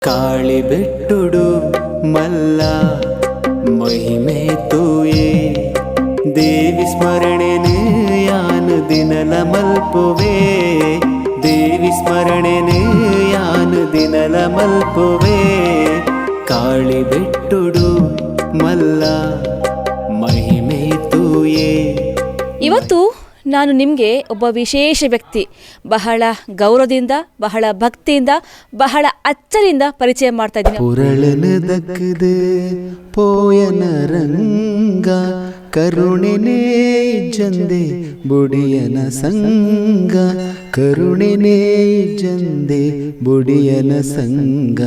ಕಾಳಿಬೆಟ್ಟುಡು ಮಲ್ಲ ಮಹಿಮೆ ತೂಯೇ ದೇವಿ ಸ್ಮರಣೆನೆ ಯಾನು ದಿನಲ ಮಲ್ಪುವೆ ದೇವಿ ಸ್ಮರಣೆನೆ ಯಾನು ದಿನಲ ಮಲ್ಪುವೆ ಕಾಳಿಬೆಟ್ಟುಡು ಮಲ್ಲ ಮಹಿಮೆ ತೂಯೇ. ಇವತ್ತು ನಾನು ನಿಮಗೆ ಒಬ್ಬ ವಿಶೇಷ ವ್ಯಕ್ತಿ, ಬಹಳ ಗೌರವದಿಂದ, ಬಹಳ ಭಕ್ತಿಯಿಂದ, ಬಹಳ ಅಚ್ಚರಿಂದ ಪರಿಚಯ ಮಾಡ್ತಾ ಇದ್ದೀನಿ. ಪುರಳನ ದಕ್ಕದೆ ಪೋಯನ ರಂಗ ಕರುಣೆನೇ ಜಂದೆ ಬುಡಿಯನ ಸಂಗ ಕರುಣೆನೇ ಜಂದೆ ಬುಡಿಯನ ಸಂಗ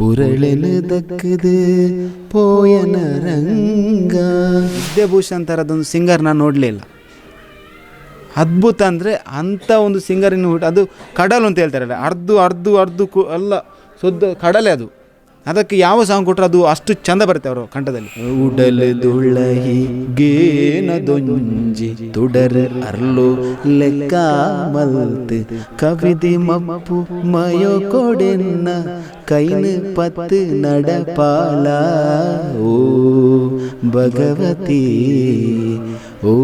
ಪುರಳನ ದಕ್ಕದೆ ಪೋಯನ ರಂಗ. ವಿದ್ಯಾಭೂಷಣ್ ಥರದೊಂದು ಸಿಂಗರ್ ನಾನು ನೋಡಲಿಲ್ಲ. ಅದ್ಭುತ ಅಂದರೆ ಅಂಥ ಒಂದು ಸಿಂಗರಿನ ಅದು ಕಡಲು ಅಂತ ಹೇಳ್ತಾರಲ್ಲ, ಅರ್ದು ಎಲ್ಲ ಶುದ್ಧ ಕಡಲೆ ಅದು. ಅದಕ್ಕೆ ಯಾವ ಸಾಂಗ್ ಕೊಟ್ಟರು ಅದು ಅಷ್ಟು ಚಂದ ಬರುತ್ತೆ ಅವರು ಕಂಠದಲ್ಲಿ. ಉಡಲು ದುಳಹಿ ಗೇನದೊಂಜಿ ತುಡರ್ ಅರ್ಲು ಲೆಕ್ಕ ಮಲ್ತ್ ಕವಿದಿ ಮಪ್ಪು ಮಯೋ ಕೊಡೆನ್ನ ಕೈನು ಪತ್ತು ನಡಪಾಲ ಓ ಭಗವತಿ ಓ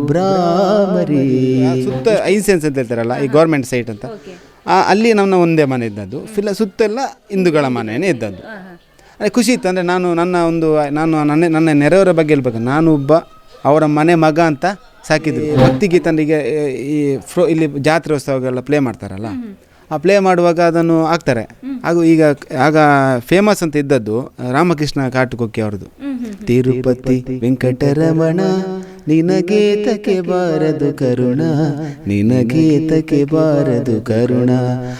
ಬ್ರಾಹ್ಮರಿ. ಸುತ್ತ ಐನ್ಸೆನ್ಸ್ ಅಂತ ಹೇಳ್ತಾರಲ್ಲ, ಈ ಗೌರ್ಮೆಂಟ್ ಸೈಟ್ ಅಂತ, ಅಲ್ಲಿ ನಮ್ಮ ಒಂದೇ ಮನೆ ಇದ್ದದ್ದು. ಸುತ್ತೆಲ್ಲ ಹಿಂದೂಗಳ ಮನೆಯೇ ಇದ್ದದ್ದು. ಖುಷಿ ಇತ್ತು. ಅಂದರೆ ನನ್ನ ನೆರೆಯವರ ಬಗ್ಗೆ ಹೇಳ್ಬೇಕು, ನಾನು ಒಬ್ಬ ಅವರ ಮನೆ ಮಗ ಅಂತ ಸಾಕಿದ್ರು. ಭಕ್ತಿಗೀತನಿಗೆ ಇಲ್ಲಿ ಜಾತ್ರೆ ಉತ್ಸವಗೆಲ್ಲ ಪ್ಲೇ ಮಾಡ್ತಾರಲ್ಲ, ಆ ಪ್ಲೇ ಮಾಡುವಾಗ ಅದನ್ನು ಹಾಕ್ತಾರೆ. ಹಾಗೂ ಆಗ ಫೇಮಸ್ ಅಂತ ಇದ್ದದ್ದು ರಾಮಕೃಷ್ಣ ಕಾಟುಕೊಕ್ಕೆ ಅವ್ರದ್ದು. ತಿರುಪತಿ ವೆಂಕಟರಮಣ ನಿನಗೇತಕ್ಕೆ ಬಾರದು ಕರುಣ ನಿನಗೇತಕ್ಕೆ ಬಾರದು ಕರುಣ.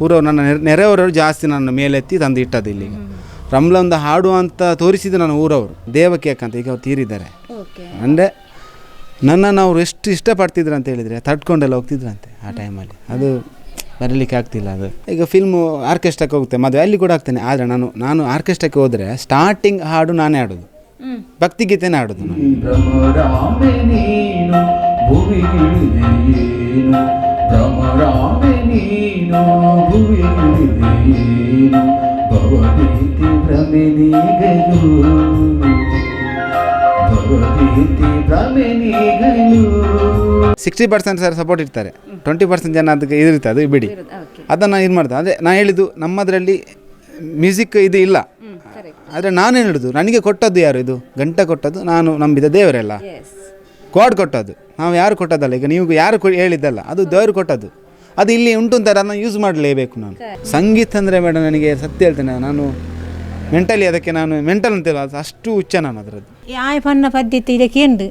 ಊರವ್ರು ನನ್ನ ನೆರೆಯವರವರು ಜಾಸ್ತಿ ನನ್ನ ಮೇಲೆತ್ತಿ ತಂದು ಇಟ್ಟದ್ದು ಇಲ್ಲಿ. ರಮ್ಲ ಒಂದು ಹಾಡು ಅಂತ ತೋರಿಸಿದ್ದು ನನ್ನ ಊರವರು, ದೇವಕೇಕ್ ಅಂತ, ಈಗ ಅವ್ರು ತೀರಿದ್ದಾರೆ. ಅಂದರೆ ನನ್ನನ್ನು ಅವ್ರು ಎಷ್ಟು ಇಷ್ಟಪಡ್ತಿದ್ರು ಅಂತ ಹೇಳಿದರೆ ತಡ್ಕೊಂಡೆಲ್ಲ ಹೋಗ್ತಿದ್ರಂತೆ ಆ ಟೈಮಲ್ಲಿ. ಅದು ಬರಲಿಕ್ಕೆ ಆಗ್ತಿಲ್ಲ. ಅದು ಈಗ ಫಿಲ್ಮು ಆರ್ಕೆಸ್ಟ್ರಾಕ್ಕೆ ಹೋಗುತ್ತೆ, ಮದುವೆ ಅಲ್ಲಿ ಕೂಡ ಆಗ್ತೇನೆ. ಆದರೆ ನಾನು ಆರ್ಕೆಸ್ಟ್ರಾಕ್ಕೆ ಹೋದರೆ ಸ್ಟಾರ್ಟಿಂಗ್ ಹಾಡು ನಾನೇ ಆಡೋದು, ಭಕ್ತಿಗೀತೆನೇ ಆಡೋದು ನಾನು. ಸಿಕ್ಸ್ಟಿ 60% ಸರ್ ಸಪೋರ್ಟ್ ಇರ್ತಾರೆ, 20% ಜನ ಅದಕ್ಕೆ ಇದಿರುತ್ತೆ, ಅದು ಬಿಡಿ. ಅದನ್ನು ಇದು ಮಾಡ್ತಾರೆ. ಅಂದರೆ ನಾನು ಹೇಳಿದ್ದು ನಮ್ಮದರಲ್ಲಿ ಮ್ಯೂಸಿಕ್ ಇದು ಇಲ್ಲ. ಆದರೆ ನಾನು ಹೇಳಿದ್ದು ನನಗೆ ಕೊಟ್ಟದ್ದು ಯಾರು? ಇದು ಗಂಟ ಕೊಟ್ಟದ್ದು ನಾನು ನಂಬಿದ ದೇವರೆಲ್ಲ, ಗಾಡ್ ಕೊಟ್ಟದ್ದು, ನಾವು ಯಾರು ಕೊಟ್ಟದ್ದಲ್ಲ. ಈಗ ನೀವು ಯಾರು ಹೇಳಿದ್ದಲ್ಲ, ಅದು ದೇವರು ಕೊಟ್ಟದ್ದು. ಅದು ಇಲ್ಲಿ ಉಂಟು ಅಂತ ಅದನ್ನು ಯೂಸ್ ಮಾಡಲೇಬೇಕು. ನಾನು ಸಂಗೀತ ಅಂದರೆ ಮೇಡಮ್ ನನಗೆ ಸತ್ಯ ಹೇಳ್ತೇನೆ, ನಾನು ಮೆಂಟಲಿ ಅದಕ್ಕೆ ನಾನು ಮೆಂಟಲ್ ಅಂತೇಳಿ ಅಷ್ಟು ಹುಚ್ಚ ನಾನು ಅದರದ್ದು. ಆಯ ಪನ್ನ ಪದ್ಯತೆ ಇದಕ್ಕೆ ಉಂಟು.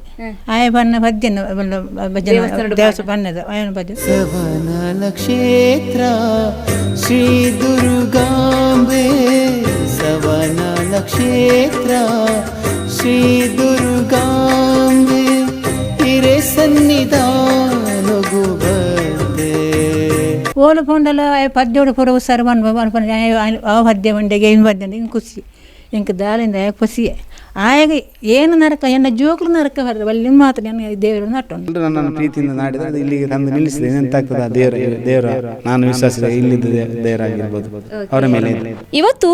ಆಯ ಪನ್ನ ಪದ್ಯ ಪನ್ನದ ಪದ್ಯ. ಸವನಲ ಕ್ಷೇತ್ರ ಶ್ರೀ ದುರ್ಗಾಂಬೆ ಸವನಲ ಕ್ಷೇತ್ರ ಶ್ರೀ ದುರ್ಗಾಂಬೆ ಹಿರೇ ಸನ್ನಿಧಾನಗು ಬಂದೆ. ಓಲು ಪೊಂಡಲ ಪದ್ಯೋಡು ಪುರವು ಸರ್ವನ್ ಆ ಪದ್ಯ ಮಂಡೆಗೆ ಇನ್ನು ಪದ್ಯ ಹಿಂಗೆ ಖುಷಿ ಇಂಕ ದಾಳಿಂದ ಖುಷಿಯೇ. ಆಗ ಏನು ನರಕ ಎನ್ನ ಜೋಕ್ಲು ನರಕ ಬರ್ತದೆ ಅಲ್ಲಿ ಮಾತ್ರ ನನಗೆ ದೇವರು ನಟ್ಟೊಂದು. ನನ್ನನ್ನು ಪ್ರೀತಿಯಿಂದ ನಾಡಿದ್ರೆ ಇಲ್ಲಿಗೆ ತಂದು ನಿಲ್ಲಿಸಿದೆ. ಎಂತಾಗ್ತದೆ ದೇವರ ನಾನು ವಿಶ್ವಾಸ ಇಲ್ಲಿದ್ದ ದೇವರಾಗಿರ್ಬೋದು ಅವರ ಮೇಲೆ. ಇವತ್ತು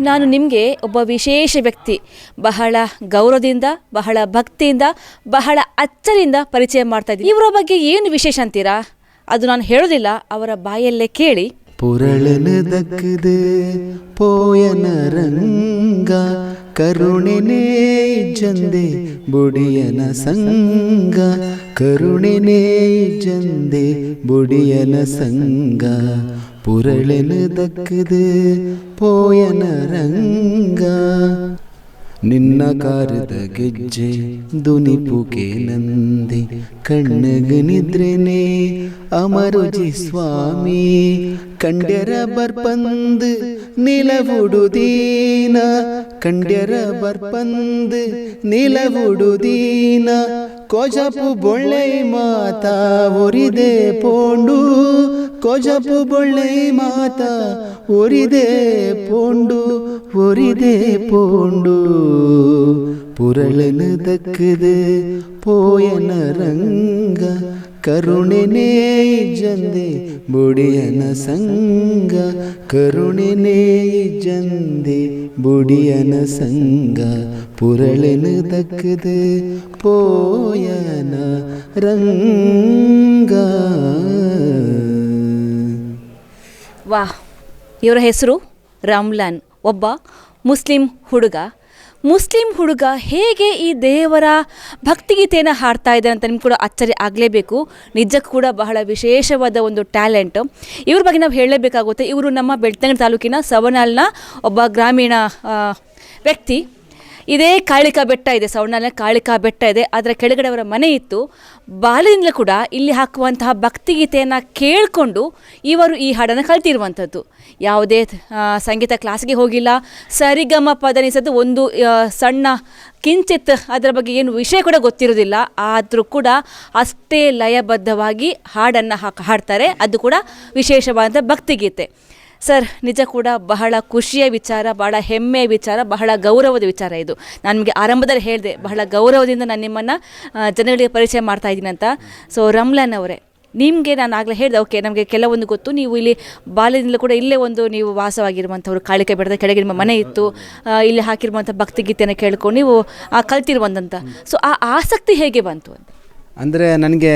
ನಾನು ನಿಮಗೆ ಒಬ್ಬ ವಿಶೇಷ ವ್ಯಕ್ತಿ, ಬಹಳ ಗೌರವದಿಂದ, ಬಹಳ ಭಕ್ತಿಯಿಂದ, ಬಹಳ ಅಚ್ಚರಿಂದ ಪರಿಚಯ ಮಾಡ್ತಾ ಇದ್ದೀನಿ. ಇವರ ಬಗ್ಗೆ ಏನು ವಿಶೇಷ ಅಂತೀರಾ? ಅದು ನಾನು ಹೇಳೋದಿಲ್ಲ, ಅವರ ಬಾಯಲ್ಲೇ ಕೇಳಿ. ಪುರಳನ ದಕ್ಕದೆ ಪೋಯನ ರಂಗ ಕರುಣೆನೇ ಜಂದೆ ಬುಡಿಯನ ಸಂಗ ಕರುಣೆನೇ ಜಂದೆ ಬುಡಿಯನ ಸಂಗ ಪುರಳನ ದಕ್ಕದೆ ಪೋಯನ ರಂಗ. ನಿನ್ನ ಕಾರದ ಗೆಜ್ಜೆ ದುನಿಪುಕೆ ನಂದಿ ಕಣ್ಣಗ ನಿದ್ರೆನೆ ಅಮರುಜಿ ಸ್ವಾಮಿ ಕಂಡ್ಯರ ಬರ್ಪಂದು ನಿಲವುಡುದೀನ ಕಂಡ್ಯರ ಬರ್ಪಂದು ನಿಲವುಡುದೀನ ಕೊಜಪು ಬೊಳ್ಳೆ ಮಾತಾ ಒರಿದೆ ಪೋಂಡು ಕೊಜಪು ಬೊಳ್ಳೆ ಮಾತಾ ಒರಿದೆ ಪೋಂಡು ಒರಿದೆ ಪೋಂಡು ಪುರಳನ ದಕ್ಕದೆ ಪೋಯನ ರಂಗ ಕರುಣೆನೇ ಜಂದೆ ಬುಡಿಯನ ಸಂಗ ಕರುಣೆನೇ ಜಂದೆ ಬುಡಿಯನ ಸಂಗ ಪುರಳೆನು ದಕ್ಕದು ಪೋಯನ ರಂಗ. ವಾಹ್, ಇವರ ಹೆಸರು ರಾಮ್ಲಾನ್, ಒಬ್ಬ ಮುಸ್ಲಿಂ ಹುಡುಗ ಹೇಗೆ ಈ ದೇವರ ಭಕ್ತಿಗೀತೆಯನ್ನು ಹಾಡ್ತಾ ಇದ್ದಾರೆ ಅಂತ ನಿಮ್ಗೆ ಕೂಡ ಅಚ್ಚರಿ ಆಗಲೇಬೇಕು. ನಿಜಕ್ಕೂ ಕೂಡ ಬಹಳ ವಿಶೇಷವಾದ ಒಂದು ಟ್ಯಾಲೆಂಟ್. ಇವ್ರ ಬಗ್ಗೆ ನಾವು ಹೇಳಲೇಬೇಕಾಗುತ್ತೆ. ಇವರು ನಮ್ಮ ಬೆಳ್ತಂಗಡಿ ತಾಲೂಕಿನ ಸವನಾಲ್ನ ಒಬ್ಬ ಗ್ರಾಮೀಣ ವ್ಯಕ್ತಿ. ಇದೇ ಕಾಳಿಕಾ ಬೆಟ್ಟ ಇದೆ, ಸವಣಾಲ್ನ ಕಾಳಿಕಾ ಬೆಟ್ಟ ಇದೆ, ಅದರ ಕೆಳಗಡೆ ಅವರ ಮನೆ ಇತ್ತು. ಬಾಲ್ಯದಿಂದಲೂ ಕೂಡ ಇಲ್ಲಿ ಹಾಕುವಂತಹ ಭಕ್ತಿಗೀತೆಯನ್ನು ಕೇಳಿಕೊಂಡು ಇವರು ಈ ಹಾಡನ್ನು ಕಲ್ತಿರುವಂಥದ್ದು. ಯಾವುದೇ ಸಂಗೀತ ಕ್ಲಾಸ್ಗೆ ಹೋಗಿಲ್ಲ, ಸರಿಗಮ ಪದನಿಸೋದು ಒಂದು ಸಣ್ಣ ಕಿಂಚಿತ್ ಅದರ ಬಗ್ಗೆ ಏನು ವಿಷಯ ಕೂಡ ಗೊತ್ತಿರೋದಿಲ್ಲ. ಆದರೂ ಕೂಡ ಅಷ್ಟೇ ಲಯಬದ್ಧವಾಗಿ ಹಾಡನ್ನು ಹಾಡ್ತಾರೆ. ಅದು ಕೂಡ ವಿಶೇಷವಾದ ಭಕ್ತಿಗೀತೆ. ಸರ್, ನಿಜ ಕೂಡ ಬಹಳ ಖುಷಿಯ ವಿಚಾರ, ಬಹಳ ಹೆಮ್ಮೆಯ ವಿಚಾರ, ಬಹಳ ಗೌರವದ ವಿಚಾರ ಇದು. ನಾನು ನಿಮಗೆ ಆರಂಭದಲ್ಲಿ ಹೇಳಿದೆ, ಬಹಳ ಗೌರವದಿಂದ ನಾನು ನಿಮ್ಮನ್ನು ಜನಗಳಿಗೆ ಪರಿಚಯ ಮಾಡ್ತಾ ಇದ್ದೀನಿ ಅಂತ. ಸೊ ರಾಮ್ಲಾನ್ ಅವರೇ, ನಿಮಗೆ ನಾನು ಆಗಲೇ ಹೇಳಿದೆ, ಓಕೆ ನಮಗೆ ಕೆಲವೊಂದು ಗೊತ್ತು, ನೀವು ಇಲ್ಲಿ ಬಾಲ್ಯದಿಂದಲೂ ಕೂಡ ಇಲ್ಲೇ ಒಂದು ನೀವು ವಾಸವಾಗಿರುವಂಥವ್ರು, ಕಾಳಿಕೆ ಬೆಟ್ಟದ ಕೆಳಗೆ ನಿಮ್ಮ ಮನೆ ಇತ್ತು, ಇಲ್ಲಿ ಹಾಕಿರುವಂಥ ಭಕ್ತಿಗೀತೆಯನ್ನು ಕೇಳ್ಕೊಂಡು ನೀವು ಕಲ್ತಿರುವಂಥ. ಸೊ ಆ ಆಸಕ್ತಿ ಹೇಗೆ ಬಂತು ಅಂತ? ಅಂದರೆ ನನಗೆ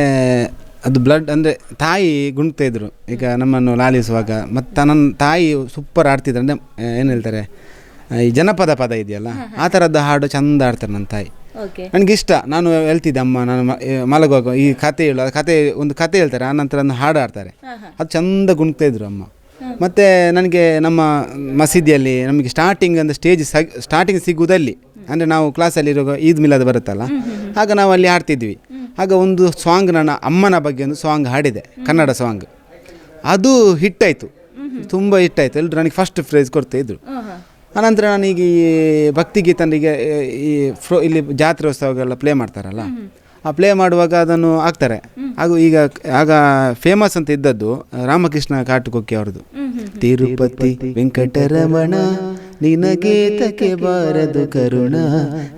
ಅದು ಬ್ಲಡ್ ಅಂದರೆ ತಾಯಿ ಗುಣ್ತಾ ಇದ್ರು ಈಗ ನಮ್ಮನ್ನು ಲಾಲಿಸುವಾಗ. ಮತ್ತು ನನ್ನ ತಾಯಿ ಸೂಪರ್ ಆಡ್ತಿದ್ರು. ಅಂದರೆ ಏನು ಹೇಳ್ತಾರೆ, ಈ ಜನಪದ ಪದ ಇದೆಯಲ್ಲ ಆ ಥರದ್ದು ಹಾಡು ಚೆಂದ ಆಡ್ತಾರೆ ನನ್ನ ತಾಯಿ. ನನಗಿಷ್ಟ. ನಾನು ಹೇಳ್ತಿದ್ದೆ, ಅಮ್ಮ ನಾನು ಮಲಗುವಾಗ ಈ ಕತೆ ಹೇಳು, ಒಂದು ಕತೆ ಹೇಳ್ತಾರೆ, ಆನಂತರ ಒಂದು ಹಾಡು ಆಡ್ತಾರೆ, ಅದು ಚೆಂದ ಗುಣ್ತಾ ಇದ್ರು ಅಮ್ಮ. ಮತ್ತು ನನಗೆ ನಮ್ಮ ಮಸೀದಿಯಲ್ಲಿ ನಮಗೆ ಸ್ಟಾರ್ಟಿಂಗ್ ಸಿಗುವುದಲ್ಲಿ, ಅಂದರೆ ನಾವು ಕ್ಲಾಸಲ್ಲಿ ಇರುವಾಗ ಈದ್ ಮಿಲಾದ್ ಬರುತ್ತಲ್ಲ, ಆಗ ನಾವು ಅಲ್ಲಿ ಹಾಡ್ತಿದ್ವಿ. ಆಗ ಒಂದು ಸಾಂಗ್, ನನ್ನ ಅಮ್ಮನ ಬಗ್ಗೆ ಒಂದು ಸಾಂಗ್ ಹಾಡಿದೆ, ಕನ್ನಡ ಸಾಂಗ್. ಅದು ಹಿಟ್ಟಾಯಿತು, ತುಂಬ ಹಿಟ್ಟಾಯಿತು. ಎಲ್ಲರೂ ನನಗೆ ಫಸ್ಟ್ ಪ್ರೈಸ್ ಕೊಡ್ತಾಯಿದ್ರು. ಆನಂತರ ನಾನೀಗ ಈ ಭಕ್ತಿಗೀತನಿಗೆ ಇಲ್ಲಿ ಜಾತ್ರೆ ಉತ್ಸವಗೆಲ್ಲ ಪ್ಲೇ ಮಾಡ್ತಾರಲ್ಲ, ಆ ಪ್ಲೇ ಮಾಡುವಾಗ ಅದನ್ನು ಹಾಕ್ತಾರೆ. ಆಗ ಫೇಮಸ್ ಅಂತ ಇದ್ದದ್ದು ರಾಮಕೃಷ್ಣ ಕಾಟುಕೊಕ್ಕೆ ಅವ್ರದ್ದು, ತಿರುಪತಿ ವೆಂಕಟರಮಣ ನಿನಗೇತಕ್ಕೆ ಬಾರದು ಕರುಣ,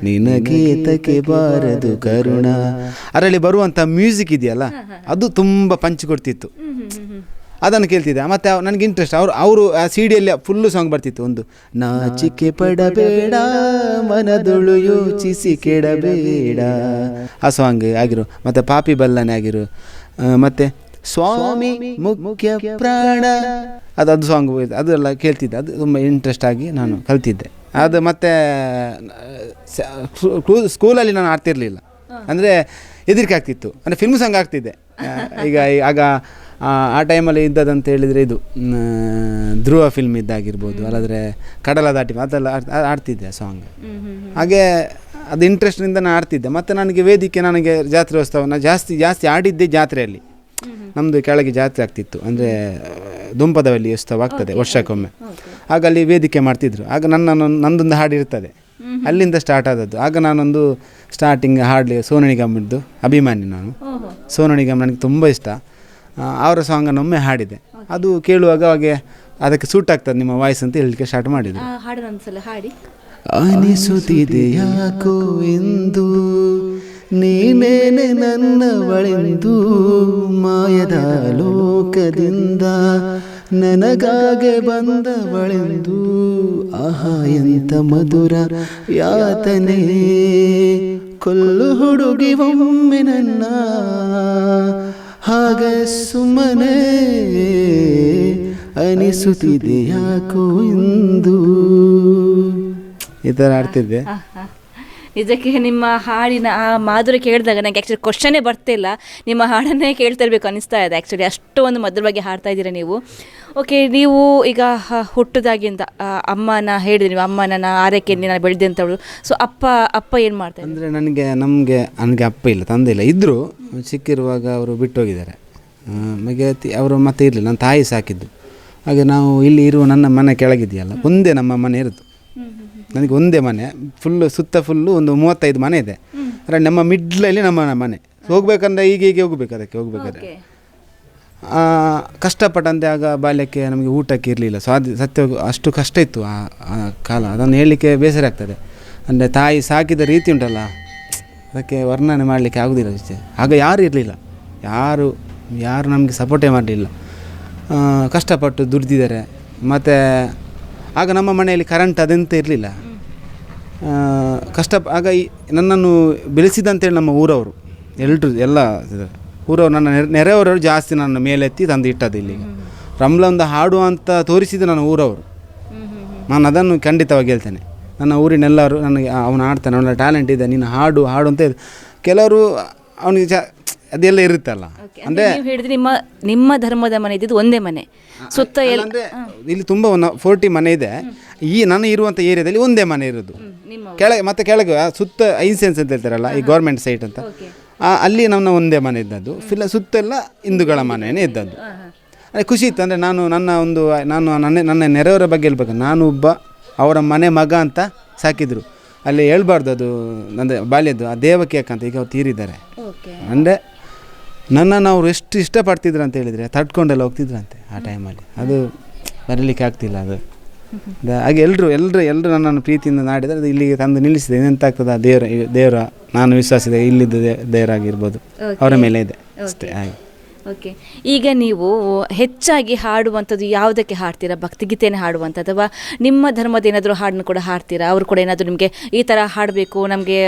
ನಿನಗೇತಕ್ಕೆ ಬಾರದು ಕರುಣ. ಅದರಲ್ಲಿ ಬರುವಂಥ ಮ್ಯೂಸಿಕ್ ಇದೆಯಲ್ಲ, ಅದು ತುಂಬ ಪಂಚ್ ಕೊಡ್ತಿತ್ತು. ಅದನ್ನು ಕೇಳ್ತಿದ್ದೆ. ಮತ್ತು ನನಗೆ ಇಂಟ್ರೆಸ್ಟ್. ಅವರು ಆ ಸಿಡಿಯಲ್ಲಿ ಫುಲ್ಲು ಸಾಂಗ್ ಬರ್ತಿತ್ತು. ಒಂದು ನಾಚಿಕೆ ಪಡಬೇಡ ಮನದೊಳು ಯೋಚಿಸಿ ಕೆಡಬೇಡ, ಆ ಸಾಂಗ್ ಆಗಿರು. ಮತ್ತು ಪಾಪಿ ಬಲ್ಲನೆ ಆಗಿರು. ಮತ್ತು ಸ್ವಾಮಿ ಮುಖ್ಯ ಪ್ರಾಣ, ಅದು ಸಾಂಗ್ ಅದೆಲ್ಲ ಕೇಳ್ತಿದ್ದೆ. ಅದು ತುಂಬ ಇಂಟ್ರೆಸ್ಟ್ ಆಗಿ ನಾನು ಕಲ್ತಿದ್ದೆ. ಅದು ಮತ್ತು ಸ್ಕೂಲಲ್ಲಿ ನಾನು ಆಡ್ತಿರಲಿಲ್ಲ, ಅಂದರೆ ಹೆದರಿಕೆ ಆಗ್ತಿತ್ತು. ಅಂದರೆ ಫಿಲ್ಮ್ ಸಾಂಗ್ ಆಗ್ತಿದ್ದೆ. ಆಗ ಆ ಟೈಮಲ್ಲಿ ಇದ್ದದಂತ ಹೇಳಿದರೆ ಇದು ಧ್ರುವ ಫಿಲ್ಮ್ ಇದ್ದಾಗಿರ್ಬೋದು, ಅಲ್ಲಾದರೆ ಕಡಲ ದಾಟಿ, ಅದೆಲ್ಲ ಆಡ್ತಿದ್ದೆ ಸಾಂಗ್. ಹಾಗೆ ಅದು ಇಂಟ್ರೆಸ್ಟ್ನಿಂದ ನಾನು ಆಡ್ತಿದ್ದೆ. ಮತ್ತು ನನಗೆ ವೇದಿಕೆ, ನನಗೆ ಜಾತ್ರೆ ಉತ್ಸವ, ನಾನು ಜಾಸ್ತಿ ಆಡಿದ್ದೆ ಜಾತ್ರೆಯಲ್ಲಿ. ನಮ್ಮದು ಕೆಳಗೆ ಜಾತ್ರೆ ಆಗ್ತಿತ್ತು, ಅಂದರೆ ದುಂಪದವಲ್ಲಿ ಉತ್ಸವ ಆಗ್ತದೆ ವರ್ಷಕ್ಕೊಮ್ಮೆ. ಆಗ ಅಲ್ಲಿ ವೇದಿಕೆ ಮಾಡ್ತಿದ್ರು. ಆಗ ನಂದೊಂದು ಹಾಡು ಇರ್ತದೆ, ಅಲ್ಲಿಂದ ಸ್ಟಾರ್ಟ್ ಆದದ್ದು. ಆಗ ನಾನೊಂದು ಸ್ಟಾರ್ಟಿಂಗ್ ಹಾಡಲಿ ಸೋನು ನಿಗಮ್ದು ಅಭಿಮಾನಿ ನಾನು. ಸೋನು ನಿಗಮ್ ನನಗೆ ತುಂಬ ಇಷ್ಟ. ಅವರ ಸಾಂಗನ್ನು ಒಮ್ಮೆ ಹಾಡಿದೆ. ಅದು ಕೇಳುವಾಗ ಅವಾಗೆ ಅದಕ್ಕೆ ಸೂಟ್ ಆಗ್ತದೆ ನಿಮ್ಮ ವಾಯ್ಸ್ ಅಂತ ಹೇಳಲಿಕ್ಕೆ ಸ್ಟಾರ್ಟ್ ಮಾಡಿದ್ರು. ಅನಿಸುತ್ತಿದೆ ಯಾಕೋ ಎಂದು ನೀನೇನೆ ನನ್ನವಳೆಂದು, ಮಾಯದ ಲೋಕದಿಂದ ನನಗಾಗೆ ಬಂದವಳೆಂದು, ಆಹಾ ಎಂತ ಮಧುರ ಯಾತನೆ, ಕೊಲ್ಲು ಹುಡುಗಿ ಒಮ್ಮೆ ನನ್ನ ಹಾಗ ಸುಮ್ಮನೆ ಅನಿಸುತ್ತಿದೆ ಯಾಕೋ ಎಂದು, ಈ ಥರ ಆಡ್ತಿದ್ದೆ. ನಿಜಕ್ಕೆ ನಿಮ್ಮ ಹಾಡಿನ ಆ ಮಾಧುರ್ಯ ಕೇಳಿದಾಗ ನನಗೆ ಆ್ಯಕ್ಚುಲಿ ಕ್ವಶನೇ ಬರ್ತಿಲ್ಲ, ನಿಮ್ಮ ಹಾಡನ್ನೇ ಕೇಳ್ತಾ ಇರಬೇಕು ಅನಿಸ್ತಾ ಇದೆ. ಆ್ಯಕ್ಚುಲಿ ಅಷ್ಟು ಒಂದು ಮಧುರವಾಗಿ ಹಾಡ್ತಾ ಇದ್ದೀರಾ ನೀವು. ಓಕೆ, ನೀವು ಈಗ ಹುಟ್ಟದಾಗಿಂದ ಅಮ್ಮನ ಹೇಳಿದ್ರಿ, ನೀವು ಅಮ್ಮನ ಆರೈಕೆಯಲ್ಲಿ ನಾನು ಬೆಳೆದೆ ಅಂತವಳು. ಸೊ ಅಪ್ಪ ಏನು ಮಾಡ್ತಾರೆ? ಅಂದರೆ ನನಗೆ ಅಪ್ಪ ಇಲ್ಲ, ತಂದೆ ಇಲ್ಲ. ಇದ್ದರು, ಚಿಕ್ಕಿರುವಾಗ ಅವರು ಬಿಟ್ಟೋಗಿದ್ದಾರೆ. ಮಗೆ ಅವರು ಮತ್ತೆ ಇರಲಿಲ್ಲ, ನನ್ನ ತಾಯಿ ಸಾಕಿದ್ದು. ಹಾಗೆ ನಾವು ಇಲ್ಲಿ ಇರುವ ನನ್ನ ಮನೆ ಕೆಳಗಿದೆಯಲ್ಲ, ಒಂದೇ ನಮ್ಮ ಮನೆ ಇರೋದು. ನನಗೆ ಒಂದೇ ಮನೆ, ಸುತ್ತ ಫುಲ್ಲು ಒಂದು 35 ಮನೆ ಇದೆ. ಅಂದರೆ ನಮ್ಮ ಮಿಡ್ಲಲ್ಲಿ ನಮ್ಮ ಮನೆ. ಹೋಗ್ಬೇಕಂದ್ರೆ ಹೀಗೆ ಹೋಗ್ಬೇಕು, ಅದಕ್ಕೆ ಹೋಗ್ಬೇಕಾದ್ರೆ ಕಷ್ಟಪಟ್ಟಂತೆ. ಆಗ ಬಾಲ್ಯಕ್ಕೆ ನಮಗೆ ಊಟಕ್ಕೆ ಇರಲಿಲ್ಲ, ಸತ್ಯ ಅಷ್ಟು ಕಷ್ಟ ಇತ್ತು ಆ ಕಾಲ. ಅದನ್ನು ಹೇಳಲಿಕ್ಕೆ ಬೇಸರ ಆಗ್ತದೆ. ಅಂದರೆ ತಾಯಿ ಸಾಕಿದ ರೀತಿ ಉಂಟಲ್ಲ, ಅದಕ್ಕೆ ವರ್ಣನೆ ಮಾಡಲಿಕ್ಕೆ ಆಗೋದಿಲ್ಲ. ಆಗ ಯಾರು ಇರಲಿಲ್ಲ, ಯಾರು ಯಾರು ನಮಗೆ ಸಪೋರ್ಟೇ ಮಾಡಲಿಲ್ಲ. ಕಷ್ಟಪಟ್ಟು ದುಡ್ದಿದ್ದಾರೆ. ಮತ್ತು ಆಗ ನಮ್ಮ ಮನೆಯಲ್ಲಿ ಕರೆಂಟ್ ಅದೆಂತ ಇರಲಿಲ್ಲ. ಆಗ ನನ್ನನ್ನು ಬೆಳೆಸಿದಂತೇಳಿ ನಮ್ಮ ಊರವರು ಎಲ್ಲರೂ ಎಲ್ಲ ಊರವರು ನನ್ನ ನೆರೆಯವರವರು ಜಾಸ್ತಿ ನನ್ನ ಮೇಲೆತ್ತಿ ತಂದು ಇಟ್ಟದ್ದು ಇಲ್ಲಿಗೆ. ರಮ್ಲ ಒಂದು ಹಾಡು ಅಂತ ತೋರಿಸಿದ್ದು ನನ್ನ ಊರವರು. ನಾನು ಅದನ್ನು ಖಂಡಿತವಾಗಿ ಹೇಳ್ತೇನೆ. ನನ್ನ ಊರಿನೆಲ್ಲರೂ ನನಗೆ ಅವನು ಆಡ್ತಾನೆ, ಅವನ ಟ್ಯಾಲೆಂಟ್ ಇದೆ, ನೀನು ಹಾಡು ಅಂತ ಕೆಲವರು ಅವನಿಗೆ ಅದೆಲ್ಲ ಇರುತ್ತಲ್ಲ. ಅಂದರೆ ಹೇಳಿದ್ರೆ ನಿಮ್ಮ ಧರ್ಮದ ಮನೆ ಇದ್ದಿದ್ದು ಒಂದೇ ಮನೆ ಸುತ್ತ ಅಂದರೆ ಇಲ್ಲಿ ತುಂಬ ಒಂದು 40 ಮನೆ ಇದೆ. ಈ ನಾನು ಇರುವಂಥ ಏರಿಯಾದಲ್ಲಿ ಒಂದೇ ಮನೆ ಇರೋದು. ಕೆಳಗೆ ಸುತ್ತ ಐನ್ಸೆನ್ಸ್ ಅಂತ ಹೇಳ್ತಾರಲ್ಲ, ಈ ಗೌರ್ಮೆಂಟ್ ಸೈಟ್ ಅಂತ, ಅಲ್ಲಿ ನನ್ನ ಒಂದೇ ಮನೆ ಇದ್ದದ್ದು. ಸುತ್ತೆಲ್ಲ ಹಿಂದೂಗಳ ಮನೆಯೇ ಇದ್ದದ್ದು. ಅದೇ ಖುಷಿ ಇತ್ತು. ಅಂದರೆ ನನ್ನ ನೆರೆಯವರ ಬಗ್ಗೆ ಹೇಳ್ಬೇಕು. ನಾನು ಒಬ್ಬ ಅವರ ಮನೆ ಮಗ ಅಂತ ಸಾಕಿದ್ರು. ಅಲ್ಲಿ ಹೇಳ್ಬಾರ್ದು, ಅದು ನನ್ನ ಬಾಲ್ಯದ್ದು. ಆ ದೇವಕಿ ಅಂತ ಈಗ ಅವ್ರು ತೀರಿದ್ದಾರೆ. ಅಂದರೆ ನನ್ನನ್ನು ಅವರು ಎಷ್ಟು ಇಷ್ಟಪಡ್ತಿದ್ರು ಅಂತ ಹೇಳಿದರೆ ತಡ್ಕೊಂಡೆಲ್ಲ ಹೋಗ್ತಿದ್ರಂತೆ ಆ ಟೈಮಲ್ಲಿ. ಅದು ಬರಲಿಕ್ಕೆ ಆಗ್ತಿಲ್ಲ ಅದು. ಹಾಗೆ ಎಲ್ಲರೂ ನನ್ನನ್ನು ಪ್ರೀತಿಯಿಂದ ನಾಡಿದರೆ ಅದು ಇಲ್ಲಿಗೆ ತಂದು ನಿಲ್ಲಿಸಿದೆ. ಎಂತಾಗ್ತದೆ ಆ ದೇವರ ನಾನು ವಿಶ್ವಾಸಿದೆ, ಇಲ್ಲಿದ್ದ ದೇವರಾಗಿರ್ಬೋದು, ಅವರ ಮೇಲೆ ಇದೆ ಅಷ್ಟೇ. ಹಾಗೆ ಓಕೆ. ಈಗ ನೀವು ಹೆಚ್ಚಾಗಿ ಹಾಡುವಂಥದ್ದು ಯಾವುದಕ್ಕೆ ಹಾಡ್ತೀರಾ? ಭಕ್ತಿಗೀತೆನೇ ಹಾಡುವಂಥದ್ದು ಅಥವಾ ನಿಮ್ಮ ಧರ್ಮದ ಏನಾದರೂ ಹಾಡನ್ನು ಕೂಡ ಹಾಡ್ತೀರಾ? ಅವರು ಕೂಡ ಏನಾದರೂ ನಿಮಗೆ ಈ ಥರ ಹಾಡಬೇಕು, ನಮಗೆ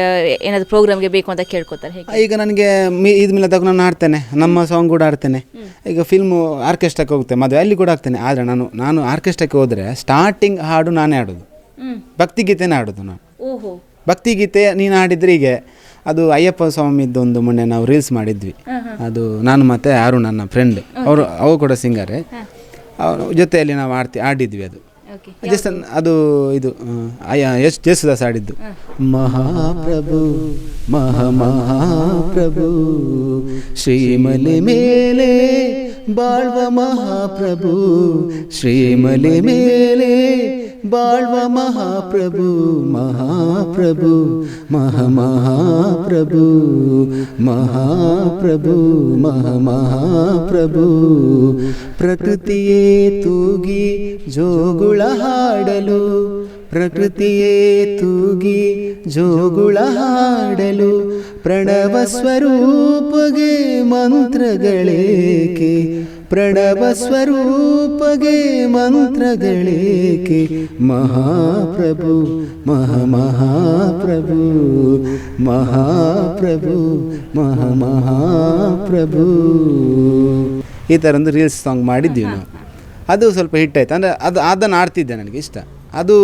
ಏನಾದರೂ ಪ್ರೋಗ್ರಾಮ್ಗೆ ಬೇಕು ಅಂತ ಕೇಳ್ಕೊತಾರೆ ಹೇಗೆ? ಈಗ ನನಗೆ ಈದ್ ಮಿಲಾದಾಗ ನಾನು ಹಾಡ್ತೇನೆ, ನಮ್ಮ ಸಾಂಗ್ ಕೂಡ ಹಾಡ್ತೇನೆ. ಈಗ ಫಿಲ್ಮು ಆರ್ಕೆಸ್ಟ್ರಾಕ್ಕೆ ಹೋಗ್ತೇನೆ, ಮದುವೆ ಅಲ್ಲಿ ಕೂಡ ಹಾಕ್ತೇನೆ. ಆದರೆ ನಾನು ಆರ್ಕೆಸ್ಟ್ರಾಕ್ಕೆ ಹೋದರೆ ಸ್ಟಾರ್ಟಿಂಗ್ ಹಾಡು ನಾನೇ ಹಾಡೋದು, ಭಕ್ತಿಗೀತೆನೇ ಹಾಡೋದು ನಾನು. ಓಹೋ, ಭಕ್ತಿಗೀತೆ ನೀನು ಹಾಡಿದರೆ ಹೀಗೆ. ಅದು ಅಯ್ಯಪ್ಪ ಸ್ವಾಮಿದ್ದು ಒಂದು ಮೊನ್ನೆ ನಾವು ರೀಲ್ಸ್ ಮಾಡಿದ್ವಿ. ಅದು ನಾನು ಮತ್ತು ಯಾರು ನನ್ನ ಫ್ರೆಂಡ್ ಅವರು ಕೂಡ ಸಿಂಗರೇ, ಅವ್ರ ಜೊತೆಯಲ್ಲಿ ನಾವು ಆಡಿದ್ವಿ. ಅದು ಜಸ್ಟ್ ಅದು ಇದು ಜೇಸುದಾಸ್ ಆಡಿದ್ದು. ಮಹಾಪ್ರಭು ಮಹಾಪ್ರಭು ಶ್ರೀಮಲೆ ಮೇಲೆ ಬಾಳ್ವ ಮಹಾಪ್ರಭು, ಶ್ರೀಮಲೆ ಮೇಲೆ ಬಾಳ್ವ ಮಹಾಪ್ರಭು, ಮಹಾಪ್ರಭು ಮಹಾಪ್ರಭು ಮಹಾಪ್ರಭು ಮಹಾಪ್ರಭು. ಪ್ರಕೃತಿಯೇ ತೂಗಿ ಜೋಗುಳ ಹಾಡಲು, ಪ್ರಕೃತಿಯೇ ತೂಗಿ ಜೋಗುಳ ಹಾಡಲು, ಪ್ರಣವ ಸ್ವರೂಪಗೆ ಮಂತ್ರಗಳೇಕೆ, ಪ್ರಣವ ಸ್ವರೂಪಗೆ ಮಂತ್ರಗಳೇಕೆ. ಮಹಾಪ್ರಭು ಮಹಾಪ್ರಭು ಮಹಾಪ್ರಭು ಮಹಾಪ್ರಭು. ಈ ಥರ ಒಂದು ರೀಲ್ಸ್ ಸಾಂಗ್ ಮಾಡಿದ್ದೀವಿ ನಾವು. ಅದು ಸ್ವಲ್ಪ ಹಿಟ್ ಆಯ್ತು. ಅಂದರೆ ಅದನ್ನು ಆಡ್ತಿದ್ದೆ, ನನಗೆ ಇಷ್ಟ. ಅದು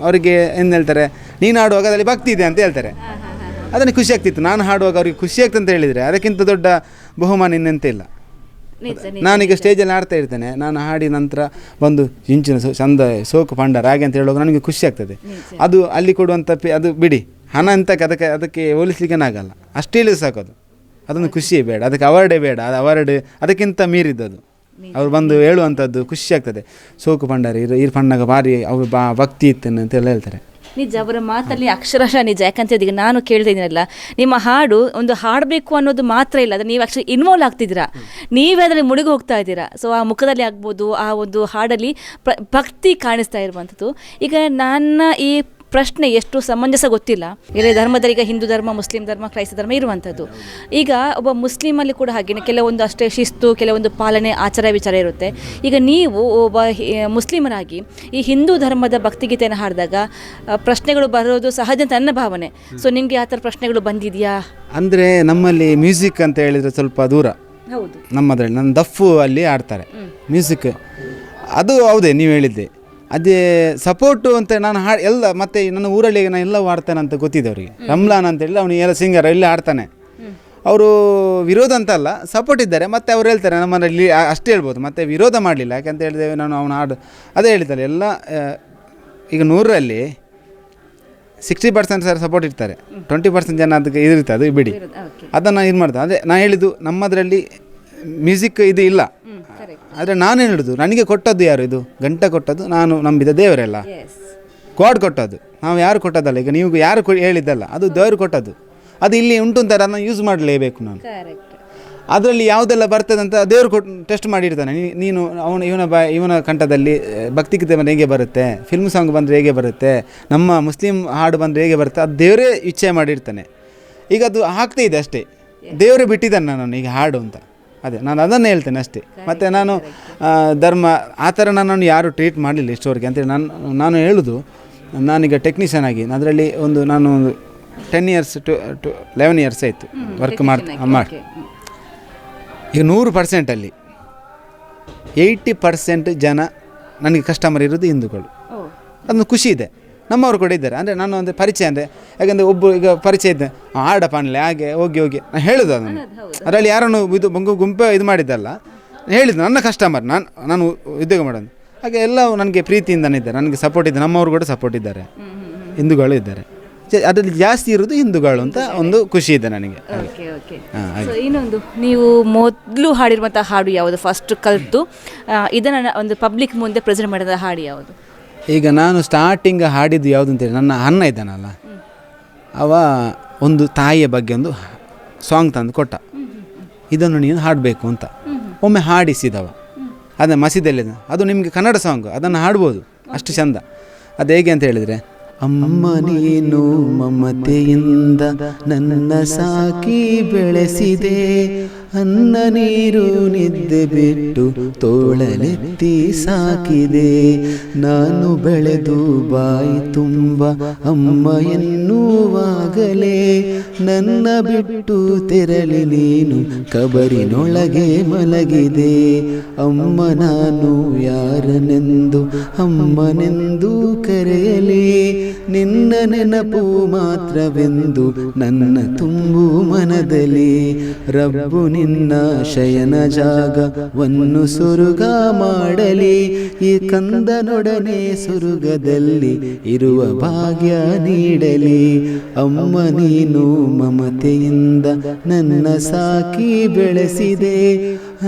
ಅವರಿಗೆ ಏನು ಹೇಳ್ತಾರೆ, ನೀನು ಹಾಡುವಾಗ ಅದರಲ್ಲಿ ಭಕ್ತಿ ಇದೆ ಅಂತ ಹೇಳ್ತಾರೆ. ಅದನ್ನು ಖುಷಿ ಆಗ್ತಿತ್ತು. ನಾನು ಹಾಡುವಾಗ ಅವ್ರಿಗೆ ಖುಷಿ ಆಗ್ತದೆ ಅಂತ ಹೇಳಿದರೆ ಅದಕ್ಕಿಂತ ದೊಡ್ಡ ಬಹುಮಾನ ಇನ್ನೆಂತ ಇಲ್ಲ. ನಾನೀಗ ಸ್ಟೇಜಲ್ಲಿ ಆಡ್ತಾ ಇರ್ತೇನೆ, ನಾನು ಹಾಡಿದ ನಂತರ ಬಂದು ಇಂಚಿನ ಚಂದ ಸೋಕು ಪಂಡರ ಹಾಗೆ ಅಂತ ಹೇಳುವಾಗ ನನಗೆ ಖುಷಿ ಆಗ್ತದೆ. ಅದು ಅಲ್ಲಿ ಕೊಡುವಂಥ ಅದು ಬಿಡಿ, ಹಣ ಅಂತ ಅದಕ್ಕೆ ಹೋಲಿಸ್ಲಿಕ್ಕೇನಾಗಲ್ಲ. ಅಷ್ಟೇ ಸಾಕೋದು. ಅದೊಂದು ಖುಷಿಯೇ ಬೇಡ, ಅದಕ್ಕೆ ಅವಾರ್ಡೇ ಬೇಡ. ಅದು ಅವಾರ್ಡ್ ಅದಕ್ಕಿಂತ ಮೀರಿದ್ದದು. ಅವ್ರು ಬಂದು ಹೇಳುವಂಥದ್ದು ಖುಷಿ ಆಗ್ತದೆ. ಸೋಕು ಪಂಡರಿ ಈ ಪಣ್ಣಾಗ ಭಾರಿ ಅವ್ರು ಭಕ್ತಿ ಇತ್ತೇನೆ ಅಂತೆಲ್ಲ ಹೇಳ್ತಾರೆ. ನಿಜ, ಅವರ ಮಾತಲ್ಲಿ ಅಕ್ಷರಶಃ ನಿಜ. ಯಾಕಂತ ಈಗ ನಾನು ಕೇಳ್ತಿದ್ದೀನಲ್ಲ, ನಿಮ್ಮ ಹಾಡು ಒಂದು ಹಾಡಬೇಕು ಅನ್ನೋದು ಮಾತ್ರ ಇಲ್ಲ, ಅದು ನೀವು ಆ್ಯಕ್ಚುಲಿ ಇನ್ವಾಲ್ವ್ ಆಗ್ತಿದ್ದೀರಾ, ನೀವೇ ಅದರಲ್ಲಿ ಮುಳುಗಿ ಹೋಗ್ತಾ ಇದ್ದೀರಾ. ಸೊ ಆ ಮುಖದಲ್ಲಿ ಆಗ್ಬೋದು, ಆ ಒಂದು ಹಾಡಲ್ಲಿ ಭಕ್ತಿ ಕಾಣಿಸ್ತಾ ಇರುವಂಥದ್ದು. ಈಗ ನನ್ನ ಈ ಪ್ರಶ್ನೆ ಎಷ್ಟು ಸಮಂಜಸ ಗೊತ್ತಿಲ್ಲ. ಬೇರೆ ಧರ್ಮದಲ್ಲಿ ಈಗ ಹಿಂದೂ ಧರ್ಮ, ಮುಸ್ಲಿಂ ಧರ್ಮ, ಕ್ರೈಸ್ತ ಧರ್ಮ ಇರುವಂಥದ್ದು. ಈಗ ಒಬ್ಬ ಮುಸ್ಲಿಮಲ್ಲಿ ಕೂಡ ಹಾಗೆಯೇ ಕೆಲವೊಂದು ಅಷ್ಟೇ ಶಿಸ್ತು, ಕೆಲವೊಂದು ಪಾಲನೆ, ಆಚಾರ ವಿಚಾರ ಇರುತ್ತೆ. ಈಗ ನೀವು ಒಬ್ಬ ಮುಸ್ಲಿಮರಾಗಿ ಈ ಹಿಂದೂ ಧರ್ಮದ ಭಕ್ತಿಗೀತೆಯನ್ನು ಹಾಡಿದಾಗ ಪ್ರಶ್ನೆಗಳು ಬರೋದು ಸಹಜ ಅಂತ ನನ್ನ ಭಾವನೆ. ಸೊ ನಿಮಗೆ ಆ ಥರ ಪ್ರಶ್ನೆಗಳು ಬಂದಿದೆಯಾ? ಅಂದರೆ ನಮ್ಮಲ್ಲಿ ಮ್ಯೂಸಿಕ್ ಅಂತ ಹೇಳಿದರೆ ಸ್ವಲ್ಪ ದೂರ. ಹೌದು, ನಮ್ಮದ್ರಲ್ಲಿ ನನ್ನ ದಫ್ಫು ಅಲ್ಲಿ ಆಡ್ತಾರೆ ಮ್ಯೂಸಿಕ್. ಅದು ಹೌದೇ ನೀವು ಹೇಳಿದ್ದೆ. ಅದೇ ಸಪೋರ್ಟು ಅಂತ ನಾನು ಎಲ್ಲ ಮತ್ತು ನನ್ನ ಊರಲ್ಲಿ ನಾನು ಎಲ್ಲವೂ ಆಡ್ತಾನೆ ಅಂತ ಗೊತ್ತಿದೆ ಅವರಿಗೆ. ರಮ್ಲಾನ್ ಅಂತೇಳಿ ಅವನು ಎಲ್ಲ ಸಿಂಗರ್ ಇಲ್ಲಿ ಆಡ್ತಾನೆ. ಅವರು ವಿರೋಧ ಅಂತಲ್ಲ, ಸಪೋರ್ಟ್ ಇದ್ದಾರೆ. ಮತ್ತು ಅವ್ರು ಹೇಳ್ತಾರೆ ನಮ್ಮಲ್ಲಿ ಅಷ್ಟೇ ಹೇಳ್ಬೋದು, ಮತ್ತು ವಿರೋಧ ಮಾಡಲಿಲ್ಲ. ಯಾಕೆಂತ ಹೇಳಿದ್ದೇವೆ ನಾನು ಅವನು ಅದೇ ಹೇಳಿದ್ದಾರೆ ಎಲ್ಲ. ಈಗ 100ರಲ್ಲಿ 60% ಸಪೋರ್ಟ್ ಇರ್ತಾರೆ, 20% ಜನ ಅದಕ್ಕೆ ಇರುತ್ತೆ, ಅದು ಬಿಡಿ, ಅದನ್ನು ಇದು ಮಾಡ್ತಾರೆ. ಅದೇ ನಾನು ಹೇಳಿದ್ದು, ನಮ್ಮದರಲ್ಲಿ ಮ್ಯೂಸಿಕ್ ಇದು ಇಲ್ಲ. ಆದರೆ ನಾನು ಹೇಳಿದ್ದು, ನನಗೆ ಕೊಟ್ಟದ್ದು ಯಾರು? ಇದು ಗಂಟೆ ಕೊಟ್ಟದ್ದು ನಾನು ನಂಬಿದ ದೇವರೆಲ್ಲ, ಗಾಡ್ ಕೊಟ್ಟದ್ದು, ನಾವು ಯಾರು ಕೊಟ್ಟದ್ದಲ್ಲ. ಈಗ ನೀವು ಯಾರು ಹೇಳಿದ್ದಲ್ಲ, ಅದು ದೇವರು ಕೊಟ್ಟದ್ದು. ಅದು ಇಲ್ಲಿ ಉಂಟು ಅಂತ ಅದನ್ನು ಯೂಸ್ ಮಾಡಲೇಬೇಕು ನಾನು. ಅದರಲ್ಲಿ ಯಾವುದೆಲ್ಲ ಬರ್ತದೆ ಅಂತ ದೇವರು ಟೆಸ್ಟ್ ಮಾಡಿರ್ತಾನೆ. ನೀನು ಇವನ ಕಂಠದಲ್ಲಿ ಭಕ್ತಿಗೀತೆ ಬಂದರೆ ಹೇಗೆ ಬರುತ್ತೆ, ಫಿಲ್ಮ್ ಸಾಂಗ್ ಬಂದರೆ ಹೇಗೆ ಬರುತ್ತೆ, ನಮ್ಮ ಮುಸ್ಲಿಂ ಹಾಡು ಬಂದರೆ ಹೇಗೆ ಬರುತ್ತೆ, ಅದು ದೇವರೇ ಇಚ್ಛೆ ಮಾಡಿರ್ತಾನೆ. ಈಗ ಅದು ಆಗ್ತಾ ಇದೆ ಅಷ್ಟೇ, ದೇವರೇ ಬಿಟ್ಟಿದ್ದಾನೆ ನಾನು ಈಗ ಹಾಡು ಅಂತ. ಅದೇ ನಾನು ಅದನ್ನೇ ಹೇಳ್ತೇನೆ ಅಷ್ಟೇ. ಮತ್ತು ನಾನು ಧರ್ಮ ಆ ಥರ ನನ್ನನ್ನು ಯಾರು ಟ್ರೀಟ್ ಮಾಡಲಿಲ್ಲ ಇಷ್ಟವರೆಗೆ ಅಂತೇಳಿ ನಾನು ಹೇಳೋದು. ನಾನೀಗ ಟೆಕ್ನಿಷಿಯನ್ ಆಗಿ ಅದರಲ್ಲಿ ನಾನು 10 ಇಯರ್ಸ್ ಟು 11 ಇಯರ್ಸ್ ಆಯಿತು ವರ್ಕ್ ಮಾಡಿ. ಈಗ 100%ಅಲ್ಲಿ 80% ಜನ ನನಗೆ ಕಸ್ಟಮರ್ ಇರೋದು ಹಿಂದೂಗಳು. ಅದೊಂದು ಖುಷಿ ಇದೆ. ನಮ್ಮವರು ಕೂಡ ಇದ್ದಾರೆ. ಅಂದರೆ ನಾನು ಒಂದು ಪರಿಚಯ ಅಂದರೆ ಯಾಕಂದರೆ ಈಗ ಪರಿಚಯ ಇದ್ದೆ ಆಡಪ್ಪ ಅನ್ನಲಿ ಹಾಗೆ ಹೋಗಿ ನಾನು ಹೇಳೋದು ಅದನ್ನು. ಅದರಲ್ಲಿ ಯಾರನ್ನು ಗುಂಪು ಇದು ಮಾಡಿದ್ದಲ್ಲ, ಹೇಳಿದ್ದು ನನ್ನ ಕಸ್ಟಮರ್ ನಾನು ಉದ್ಯೋಗ ಮಾಡೋದು. ಹಾಗೆ ಎಲ್ಲ ನನಗೆ ಪ್ರೀತಿಯಿಂದನೇ ಇದ್ದಾರೆ, ನನಗೆ ಸಪೋರ್ಟ್ ಇದೆ. ನಮ್ಮವರು ಕೂಡ ಸಪೋರ್ಟ್ ಇದ್ದಾರೆ, ಹಿಂದೂಗಳು ಇದ್ದಾರೆ. ಅದರಲ್ಲಿ ಜಾಸ್ತಿ ಇರೋದು ಹಿಂದೂಗಳು ಅಂತ ಒಂದು ಖುಷಿ ಇದೆ ನನಗೆ. ಇನ್ನೊಂದು, ನೀವು ಮೊದಲು ಹಾಡಿರುವಂಥ ಹಾಡು ಯಾವುದು? ಫಸ್ಟ್ ಕಲಿತು ಇದನ್ನು ಒಂದು ಪಬ್ಲಿಕ್ ಮುಂದೆ ಪ್ರೆಸೆಂಟ್ ಮಾಡಿದ ಹಾಡು ಯಾವುದು? ಈಗ ನಾನು ಸ್ಟಾರ್ಟಿಂಗ್ ಹಾಡಿದ್ದು ಯಾವುದು ಅಂತೇಳಿ, ನನ್ನ ಅಣ್ಣ ಇದ್ದಾನಲ್ಲ, ಅವ ಒಂದು ತಾಯಿಯ ಬಗ್ಗೆ ಒಂದು ಸಾಂಗ್ ತಂದು ಕೊಟ್ಟ, ಇದನ್ನು ನೀನು ಹಾಡಬೇಕು ಅಂತ. ಒಮ್ಮೆ ಹಾಡಿಸಿದವ, ಅದನ್ನು ಮಸೀದಿಯಲ್ಲಿ. ಅದು ನಿಮಗೆ ಕನ್ನಡ ಸಾಂಗ್, ಅದನ್ನು ಹಾಡ್ಬೋದು, ಅಷ್ಟು ಚಂದ. ಅದು ಹೇಗೆ ಅಂತ ಹೇಳಿದರೆ, ಅಮ್ಮ ನೀನು ಮಮತೆಯಿಂದ ನನ್ನ ಸಾಕಿ ಬೆಳೆಸಿದೆ, ಅನ್ನ ನೀರು ನಿದ್ದೆ ಬಿಟ್ಟು ತೋಳಲೆತ್ತಿ ಸಾಕಿದೆ, ನಾನು ಬೆಳೆದು ಬಾಯಿ ತುಂಬ ಅಮ್ಮ ಎನ್ನುವಾಗಲೇ ನನ್ನ ಬಿಟ್ಟು ತೆರಳಿ ನೀನು ಕಬರಿನೊಳಗೆ ಮಲಗಿದೆ. ಅಮ್ಮ ನಾನು ಯಾರನೆಂದು ಅಮ್ಮನೆಂದು ಕರೆಯಲಿ, ನಿನ್ನ ನೆನಪು ಮಾತ್ರವೆಂದು ನನ್ನ ತುಂಬು ಮನದಲ್ಲಿ. ರಬ್ಬು ನಿನ್ನ ಶಯನ ಜಾಗವನ್ನು ಸುರುಗ ಮಾಡಲಿ, ಈ ಕಂದನೊಡನೆ ಸುರುಗದಲ್ಲಿ ಇರುವ ಭಾಗ್ಯ ನೀಡಲಿ. ಅಮ್ಮ ನೀನು ಮಮತೆಯಿಂದ ನನ್ನ ಸಾಕಿ ಬೆಳೆಸಿದೆ,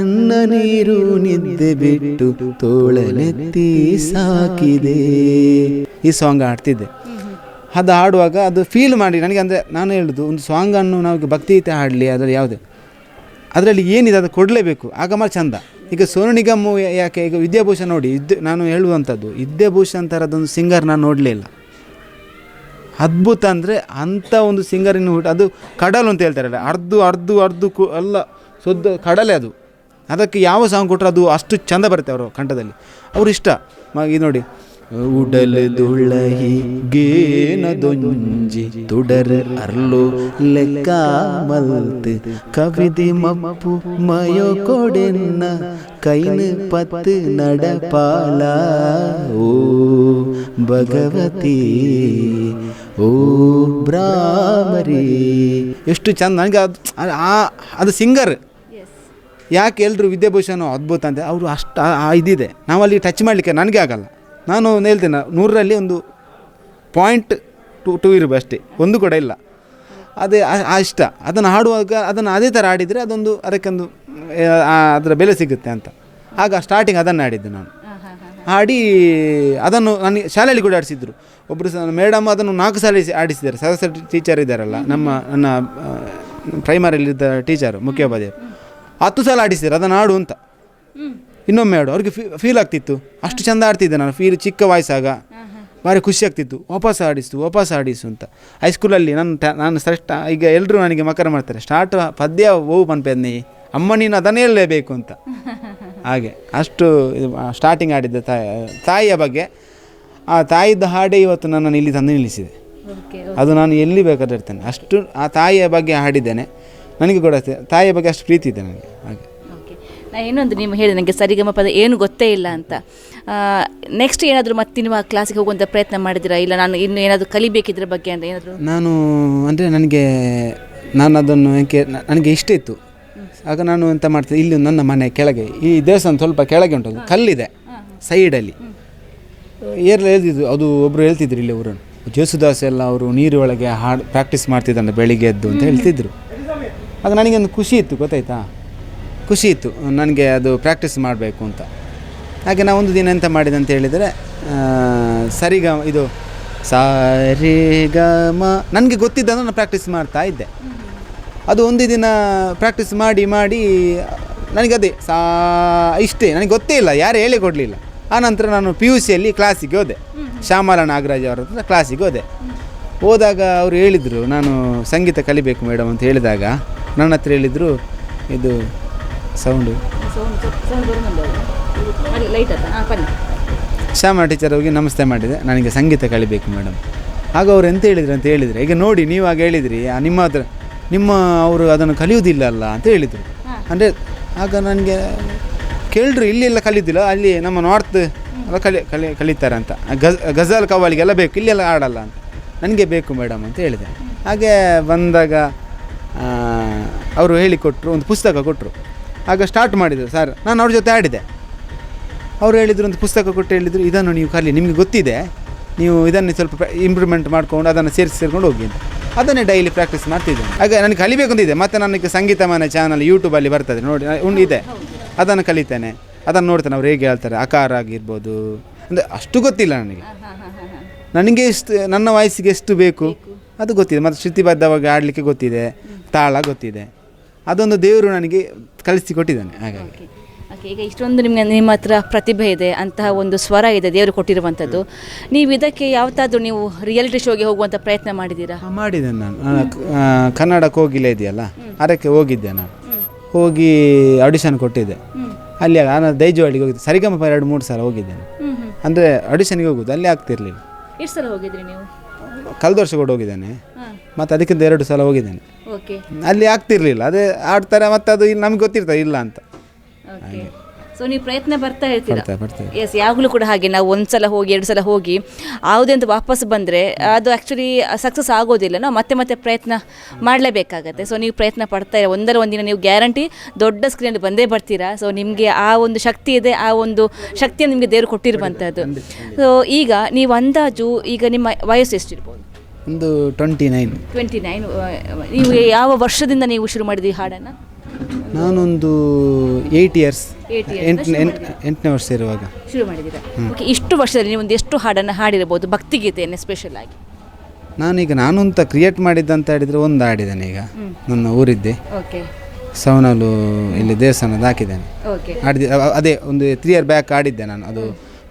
ಅನ್ನ ನೀರು ನಿದ್ದೆ ಬಿಟ್ಟು ತೋಳಲೆತ್ತಿ ಸಾಕಿದೆ. ಈ ಸಾಂಗ್ ಹಾಡ್ತಿದ್ದೆ. ಅದು ಹಾಡುವಾಗ ಅದು ಫೀಲ್ ಮಾಡಿ ನನಗೆ, ಅಂದರೆ ನಾನು ಹೇಳೋದು, ಒಂದು ಸಾಂಗನ್ನು ನಾವು ಭಕ್ತಿಗೀತೆ ಹಾಡಲಿ, ಅದರಲ್ಲಿ ಯಾವುದೇ ಅದರಲ್ಲಿ ಏನಿದೆ ಅದು ಕೊಡಲೇಬೇಕು, ಆಗ ಮಾತ್ರ ಚಂದ. ಈಗ ಸೋನು ನಿಗಮ್ ಯಾಕೆ, ಈಗ ವಿದ್ಯಾಭೂಷಣ್ ನೋಡಿ, ನಾನು ಹೇಳುವಂಥದ್ದು ವಿದ್ಯಾಭೂಷಣ್ ಥರದೊಂದು ಸಿಂಗರ್ ನಾನು ನೋಡಲೇ ಇಲ್ಲ. ಅದ್ಭುತ ಅಂದರೆ ಅಂಥ ಒಂದು ಸಿಂಗರಿನ ಅದು ಕಡಲು ಅಂತ ಹೇಳ್ತಾರಲ್ಲ, ಅರ್ದು ಎಲ್ಲ ಶುದ್ಧ ಕಡಲೆ ಅದು. ಅದಕ್ಕೆ ಯಾವ ಸಾಂಗ್ ಕೊಟ್ಟರು ಅದು ಅಷ್ಟು ಚಂದ ಬರುತ್ತೆ ಅವರ ಕಂಠದಲ್ಲಿ. ಅವರು ಇಷ್ಟ ಇದು ನೋಡಿ, ಉಡಲದುಳಹಿ ಗೇನದೊಂಜಿ ತುಡರ್ ಅರ್ಲು ಲೆಕ್ಕ ಮಲ್ತ್ ಕವಿದಿ ಮಪ್ಪು ಮಯೋ ಕೊಡೆನ್ನ ಕೈನ್ ಪತ್ತು ನಡಪಾಲ. ಓ ಭಗವತಿ ಓ ಬ್ರಾಹ್ಮರಿ, ಎಷ್ಟು ಚಂದ. ನನಗೆ ಅದು ಸಿಂಗರ್ ಯಾಕೆ ಎಲ್ಲರೂ ವಿದ್ಯಾಭೂಷಣ ಅದ್ಭುತ ಅಂತ, ಅವರು ಅಷ್ಟು ಇದಿದೆ. ನಾವಲ್ಲಿ ಟಚ್ ಮಾಡಲಿಕ್ಕೆ ನನಗೆ ಆಗಲ್ಲ. ನಾನು ಹೇಳ್ತೇನೆ 100ರಲ್ಲಿ ಒಂದು 0.2 ಇರಬೇಕು ಅಷ್ಟೇ, ಒಂದು ಕೂಡ ಇಲ್ಲ. ಅದೇ ಇಷ್ಟ. ಅದನ್ನು ಹಾಡುವಾಗ ಅದನ್ನು ಅದೇ ಥರ ಆಡಿದರೆ ಅದೊಂದು ಅದಕ್ಕೊಂದು ಅದರ ಬೆಲೆ ಸಿಗುತ್ತೆ ಅಂತ. ಆಗ ಸ್ಟಾರ್ಟಿಂಗ್ ಅದನ್ನು ಆಡಿದ್ದೆ ನಾನು. ಹಾಡಿ ಅದನ್ನು ನನಗೆ ಶಾಲೆಯಲ್ಲಿ ಕೂಡ ಆಡಿಸಿದ್ರು. ಒಬ್ಬರು ಮೇಡಮ್ ಅದನ್ನು 4 ಸಾಲ ಆಡಿಸಿದ್ದಾರೆ. ಸದಸ್ಯ ಟೀಚರ್ ಇದ್ದಾರಲ್ಲ, ನನ್ನ ಪ್ರೈಮರಿಯಲ್ಲಿದ್ದ ಟೀಚರು ಮುಖ್ಯೋಪಾಧ್ಯಾಯರು, 10 ಸಲ ಆಡಿಸಿದ್ದಾರೆ ಅದನ್ನು ಹಾಡು ಅಂತ. ಇನ್ನೊಮ್ಮೆ ಹಾಡು, ಅವ್ರಿಗೆ ಫೀಲ್ ಆಗ್ತಿತ್ತು. ಅಷ್ಟು ಚೆಂದ ಆಡ್ತಿದ್ದೆ ನಾನು. ಚಿಕ್ಕ ವಯಸ್ಸಾಗ ಭಾರಿ ಖುಷಿ ಆಗ್ತಿತ್ತು. ವಾಪಸ್ ಆಡಿಸು ಅಂತ. ಹೈಸ್ಕೂಲಲ್ಲಿ ನಾನು ಶ್ರೇಷ್ಠ. ಈಗ ಎಲ್ಲರೂ ನನಗೆ ಮಕರ ಮಾಡ್ತಾರೆ, ಸ್ಟಾರ್ಟ್ ಪದ್ಯ ಓವು ಪನ್ಪೆದ್ನಿ ಅಮ್ಮ ನೀನು ಅದನ್ನೇ ಹೇಳಲೇಬೇಕು ಅಂತ. ಹಾಗೆ ಅಷ್ಟು ಸ್ಟಾರ್ಟಿಂಗ್ ಆಡಿದ್ದೆ ತಾಯಿಯ ಬಗ್ಗೆ. ಆ ತಾಯಿದ ಹಾಡೇ ಇವತ್ತು ನನ್ನನ್ನು ಇಲ್ಲಿ ತಂದು ನಿಲ್ಲಿಸಿದೆ. ಅದು ನಾನು ಎಲ್ಲಿ ಬೇಕಾದ್ರೆ ಇರ್ತೇನೆ, ಅಷ್ಟು ಆ ತಾಯಿಯ ಬಗ್ಗೆ ಹಾಡಿದ್ದೇನೆ. ನನಗೆ ಕೂಡ ತಾಯಿಯ ಬಗ್ಗೆ ಅಷ್ಟು ಪ್ರೀತಿ ಇದೆ ನನಗೆ. ಹಾಗೆ ನಾ ಇನ್ನೊಂದು, ನೀವು ಹೇಳಿದೆ ನನಗೆ ಸರಿಗಮ ಪದ ಏನು ಗೊತ್ತೇ ಇಲ್ಲ ಅಂತ. ನೆಕ್ಸ್ಟ್ ಏನಾದರೂ ಮತ್ತೆ ನಿಮ್ಮ ಕ್ಲಾಸಿಗೆ ಹೋಗುವಂಥ ಪ್ರಯತ್ನ ಮಾಡಿದ್ದೀರಾ? ಇಲ್ಲ ನಾನು ಇನ್ನು ಏನಾದರೂ ಕಲಿಬೇಕಿದ್ರ ಬಗ್ಗೆ ಅಂತ ಏನಾದರೂ? ಅಂದರೆ ನಾನು ಅದನ್ನು ನನಗೆ ಇಷ್ಟ ಇತ್ತು. ಆಗ ನಾನು ಎಂತ ಮಾಡ್ತಿದ್ದೆ, ಇಲ್ಲಿ ನನ್ನ ಮನೆ ಕೆಳಗೆ ಈ ದೇವಸ್ಥಾನ ಸ್ವಲ್ಪ ಕೆಳಗೆ ಉಂಟು, ಕಲ್ಲಿದೆ ಸೈಡಲ್ಲಿ. ಹೇಳ್ತಿದ್ರು, ಅದು ಒಬ್ಬರು ಹೇಳ್ತಿದ್ರು ಇಲ್ಲಿ ಊರನ್ನು, ಜೇಸುದಾಸ್ ಎಲ್ಲ ಅವರು ನೀರು ಒಳಗೆ ಹಾಡು ಪ್ರಾಕ್ಟೀಸ್ ಮಾಡ್ತಿದ್ದಂತೆ ಬೆಳಿಗ್ಗೆ ಎದ್ದು ಅಂತ ಹೇಳ್ತಿದ್ರು. ಆಗ ನನಗೊಂದು ಖುಷಿ ಇತ್ತು, ಗೊತ್ತಾಯ್ತಾ, ಖುಷಿ ಇತ್ತು ನನಗೆ ಅದು ಪ್ರಾಕ್ಟೀಸ್ ಮಾಡಬೇಕು ಅಂತ. ಹಾಗೆ ನಾವು ಒಂದು ದಿನ ಎಂತ ಮಾಡಿದೆ ಅಂತ ಹೇಳಿದರೆ, ಇದು ಸಾರಿಗಮ ನನಗೆ ಗೊತ್ತಿದ್ದನ್ನು ನಾನು ಪ್ರಾಕ್ಟೀಸ್ ಮಾಡ್ತಾ ಇದ್ದೆ. ಅದು ಒಂದು ದಿನ ಪ್ರಾಕ್ಟೀಸ್ ಮಾಡಿ ನನಗೆ ಅದೇ ಇಷ್ಟೇ, ನನಗೆ ಗೊತ್ತೇ ಇಲ್ಲ, ಯಾರು ಹೇಳಿ ಕೊಡಲಿಲ್ಲ. ಆನಂತರ ನಾನು PUCಯಲ್ಲಿ ಕ್ಲಾಸಿಗೆ ಹೋದೆ, ಶ್ಯಾಮಲ ನಾಗರಾಜ್ ಅವರ ಹತ್ರ ಕ್ಲಾಸಿಗೆ ಹೋದಾಗ ಅವರು ಹೇಳಿದರು, ನಾನು ಸಂಗೀತ ಕಲಿಬೇಕು ಮೇಡಮ್ ಅಂತ ಹೇಳಿದಾಗ ನನ್ನ ಹತ್ರ ಹೇಳಿದರು, ಇದು ಸೌಂಡು ಲೈಟ್ ಅದ ಹಾಂ ಬನ್ನಿ. ಶ್ಯಾಮ ಟೀಚರ್ ಹೋಗಿ ನಮಸ್ತೆ ಮಾಡಿದೆ, ನನಗೆ ಸಂಗೀತ ಕಲಿಬೇಕು ಮೇಡಮ್. ಆಗ ಅವ್ರು ಎಂತ ಹೇಳಿದ್ರು ಅಂತ ಹೇಳಿದರೆ, ಈಗ ನೋಡಿ ನೀವು ಆಗ ಹೇಳಿದ್ರಿ ನಿಮ್ಮ ಹತ್ರ ಅವರು ಅದನ್ನು ಕಲಿಯೋದಿಲ್ಲ ಅಲ್ಲ ಅಂತ ಹೇಳಿದರು. ಅಂದರೆ ಆಗ ನನಗೆ ಕೇಳಿದ್ರು ಇಲ್ಲೆಲ್ಲ ಕಲಿಯೋದಿಲ್ಲ, ಅಲ್ಲಿ ನಮ್ಮ ನಾರ್ತ್ ಎಲ್ಲ ಕಲಿತಾರೆ ಅಂತ, ಗಜಲ್ ಕವ್ವಾಲಿಗೆಲ್ಲ ಬೇಕು, ಇಲ್ಲೆಲ್ಲ ಆಡಲ್ಲ ಅಂತ. ನನಗೆ ಬೇಕು ಮೇಡಮ್ ಅಂತ ಹೇಳಿದೆ. ಹಾಗೆ ಬಂದಾಗ ಅವರು ಹೇಳಿಕೊಟ್ರು, ಒಂದು ಪುಸ್ತಕ ಕೊಟ್ಟರು. ಆಗ ಸ್ಟಾರ್ಟ್ ಮಾಡಿದರು ಸರ್, ನಾನು ಅವ್ರ ಜೊತೆ ಆಡಿದೆ. ಅವರು ಹೇಳಿದರು, ಒಂದು ಪುಸ್ತಕ ಕೊಟ್ಟು ಹೇಳಿದರು, ಇದನ್ನು ನೀವು ಕಲಿ, ನಿಮಗೆ ಗೊತ್ತಿದೆ, ನೀವು ಇದನ್ನು ಸ್ವಲ್ಪ ಇಂಪ್ರೂವ್ಮೆಂಟ್ ಮಾಡ್ಕೊಂಡು ಅದನ್ನು ಸೇರ್ಕೊಂಡು ಹೋಗಿ ಅಂತ. ಅದನ್ನೇ ಡೈಲಿ ಪ್ರಾಕ್ಟೀಸ್ ಮಾಡ್ತಿದ್ದೇನೆ. ಹಾಗೆ ನನಗೆ ಕಲಿಬೇಕು ಅಂತಿದೆ. ಮತ್ತು ನನಗೆ ಸಂಗೀತಮಾನ ಚಾನಲ್ ಯೂಟ್ಯೂಬಲ್ಲಿ ಬರ್ತದೆ ನೋಡಿ, ಇದೆ, ಅದನ್ನು ಕಲಿತೇನೆ, ಅದನ್ನು ನೋಡ್ತೇನೆ. ಅವ್ರು ಹೇಗೆ ಹೇಳ್ತಾರೆ, ಆಕಾರ ಆಗಿರ್ಬೋದು, ಅಂದರೆ ಅಷ್ಟು ಗೊತ್ತಿಲ್ಲ ನನಗೆ ಎಷ್ಟು ನನ್ನ ವಾಯ್ಸಿಗೆ ಎಷ್ಟು ಬೇಕು ಅದು ಗೊತ್ತಿದೆ. ಮತ್ತು ಶ್ರುತಿಬದ್ಧವಾಗಿ ಆಡಲಿಕ್ಕೆ ಗೊತ್ತಿದೆ, ತಾಳ ಗೊತ್ತಿದೆ. ಅದೊಂದು ದೇವರು ನನಗೆ ಕಲಿಸಿಕೊಟ್ಟಿದ್ದಾನೆ. ಹಾಗಾಗಿ ಓಕೆ, ಈಗ ಇಷ್ಟೊಂದು ನಿಮ್ಮ ಹತ್ರ ಪ್ರತಿಭೆ ಇದೆ, ಅಂತಹ ಒಂದು ಸ್ವರ ಇದೆ ದೇವರು ಕೊಟ್ಟಿರುವಂಥದ್ದು. ನೀವು ಇದಕ್ಕೆ ಯಾವತ್ತಾದರೂ ನೀವು ರಿಯಾಲಿಟಿ ಶೋಗೆ ಹೋಗುವಂಥ ಪ್ರಯತ್ನ ಮಾಡಿದ್ದೀರಾ? ಮಾಡಿದ್ದೇನೆ ನಾನು. ಕನ್ನಡ ಕೋಗಿಲೆ ಇದೆಯಲ್ಲ, ಅದಕ್ಕೆ ಹೋಗಿದ್ದೆ ನಾನು. ಹೋಗಿ ಆಡಿಷನ್ ಕೊಟ್ಟಿದ್ದೆ. ಅಲ್ಲಿ ನಾನು ದೈಜವಾಡಿಗೆ ಹೋಗಿದ್ದೆ. ಸರಿಗಮ 2-3 ಸಲ ಹೋಗಿದ್ದೇನೆ. ಅಂದರೆ ಆಡಿಷನ್ಗೆ ಹೋಗೋದು, ಅಲ್ಲಿ ಆಗ್ತಿರ್ಲಿಲ್ಲ. ಎಷ್ಟು ಸಲ ಹೋಗಿದ್ರಿ ನೀವು? ಕಳೆದ ವರ್ಷ ಕೂಡ ಹೋಗಿದ್ದೇನೆ, ಮತ್ತು ಅದಕ್ಕಿಂತ 2 ಸಲ ಹೋಗಿದ್ದೇನೆ. ಓಕೆ, ಅಲ್ಲಿ ಆಗ್ತಿರ್ಲಿಲ್ಲ. ಅದೇ ಆಡ್ತಾರೆ, ಮತ್ತು ಅದು ನಮ್ಗೆ ಗೊತ್ತಿರ್ತದೆ ಇಲ್ಲ ಅಂತ. ಓಕೆ, ಸೊ ನೀವು ಪ್ರಯತ್ನ ಬರ್ತಾ ಇರ್ತೀರಾ? ಬರ್ತೇವೆ. ಎಸ್, ಯಾವಾಗಲೂ ಕೂಡ ಹಾಗೆ ನಾವು 1 ಸಲ ಹೋಗಿ 2 ಸಲ ಹೋಗಿ ಯಾವುದೇ ಅಂತ ವಾಪಸ್ ಬಂದರೆ ಅದು ಆ್ಯಕ್ಚುಲಿ ಸಕ್ಸಸ್ ಆಗೋದಿಲ್ಲ. ನಾವು ಮತ್ತೆ ಪ್ರಯತ್ನ ಮಾಡಲೇಬೇಕಾಗತ್ತೆ. ಸೊ ನೀವು ಪ್ರಯತ್ನ ಪಡ್ತಾ ಒಂದಿನ ನೀವು ಗ್ಯಾರಂಟಿ ದೊಡ್ಡ ಸ್ಕ್ರೀನಲ್ಲಿ ಬಂದೇ ಬರ್ತೀರಾ. ಸೊ ನಿಮಗೆ ಆ ಒಂದು ಶಕ್ತಿ ಇದೆ, ಆ ಒಂದು ಶಕ್ತಿಯನ್ನು ನಿಮಗೆ ದೇವರು ಕೊಟ್ಟಿರುವಂಥದ್ದು. ಸೊ ಈಗ ನೀವು ಅಂದಾಜು ಈಗ ನಿಮ್ಮ ವಯಸ್ಸು ಎಷ್ಟಿರ್ಬೋದು? ಒಂದು 29. ನೀವು ಯಾವ ವರ್ಷದಿಂದ ನೀವು ಶುರು ಮಾಡಿದ್ರಿ ಹಾಡನ್ನು? ನಾನೊಂದು 8 ಇಯರ್ಸ್, 8ನೇ ವರ್ಷ ಇರುವಾಗ ಶುರು ಮಾಡಿದ್ದೀರಾ. ಓಕೆ, ಇಷ್ಟು ವರ್ಷದಲ್ಲಿ ನೀವು ಒಂದು ಎಷ್ಟು ಹಾಡನ್ನು ಹಾಡಿರ್ಬೋದು ಭಕ್ತಿಗೀತೆಯನ್ನು ಸ್ಪೆಷಲ್ ಆಗಿ? ನಾನಂತ ಕ್ರಿಯೇಟ್ ಮಾಡಿದ್ದಂತ ಹೇಳಿದರೆ ಒಂದು ಹಾಡಿದ್ದೇನೆ. ಈಗ ನನ್ನ ಊರಿದ್ದೆ, ಓಕೆ, ಸವನಲು ಇಲ್ಲಿ ದೇವಸ್ಥಾನದ ಹಾಕಿದ್ದೇನೆ, ಹಾಡಿದ್ದೆ. ಅದೇ ಒಂದು 3 years ಬ್ಯಾಕ್ ಆಡಿದ್ದೆ ನಾನು. ಅದು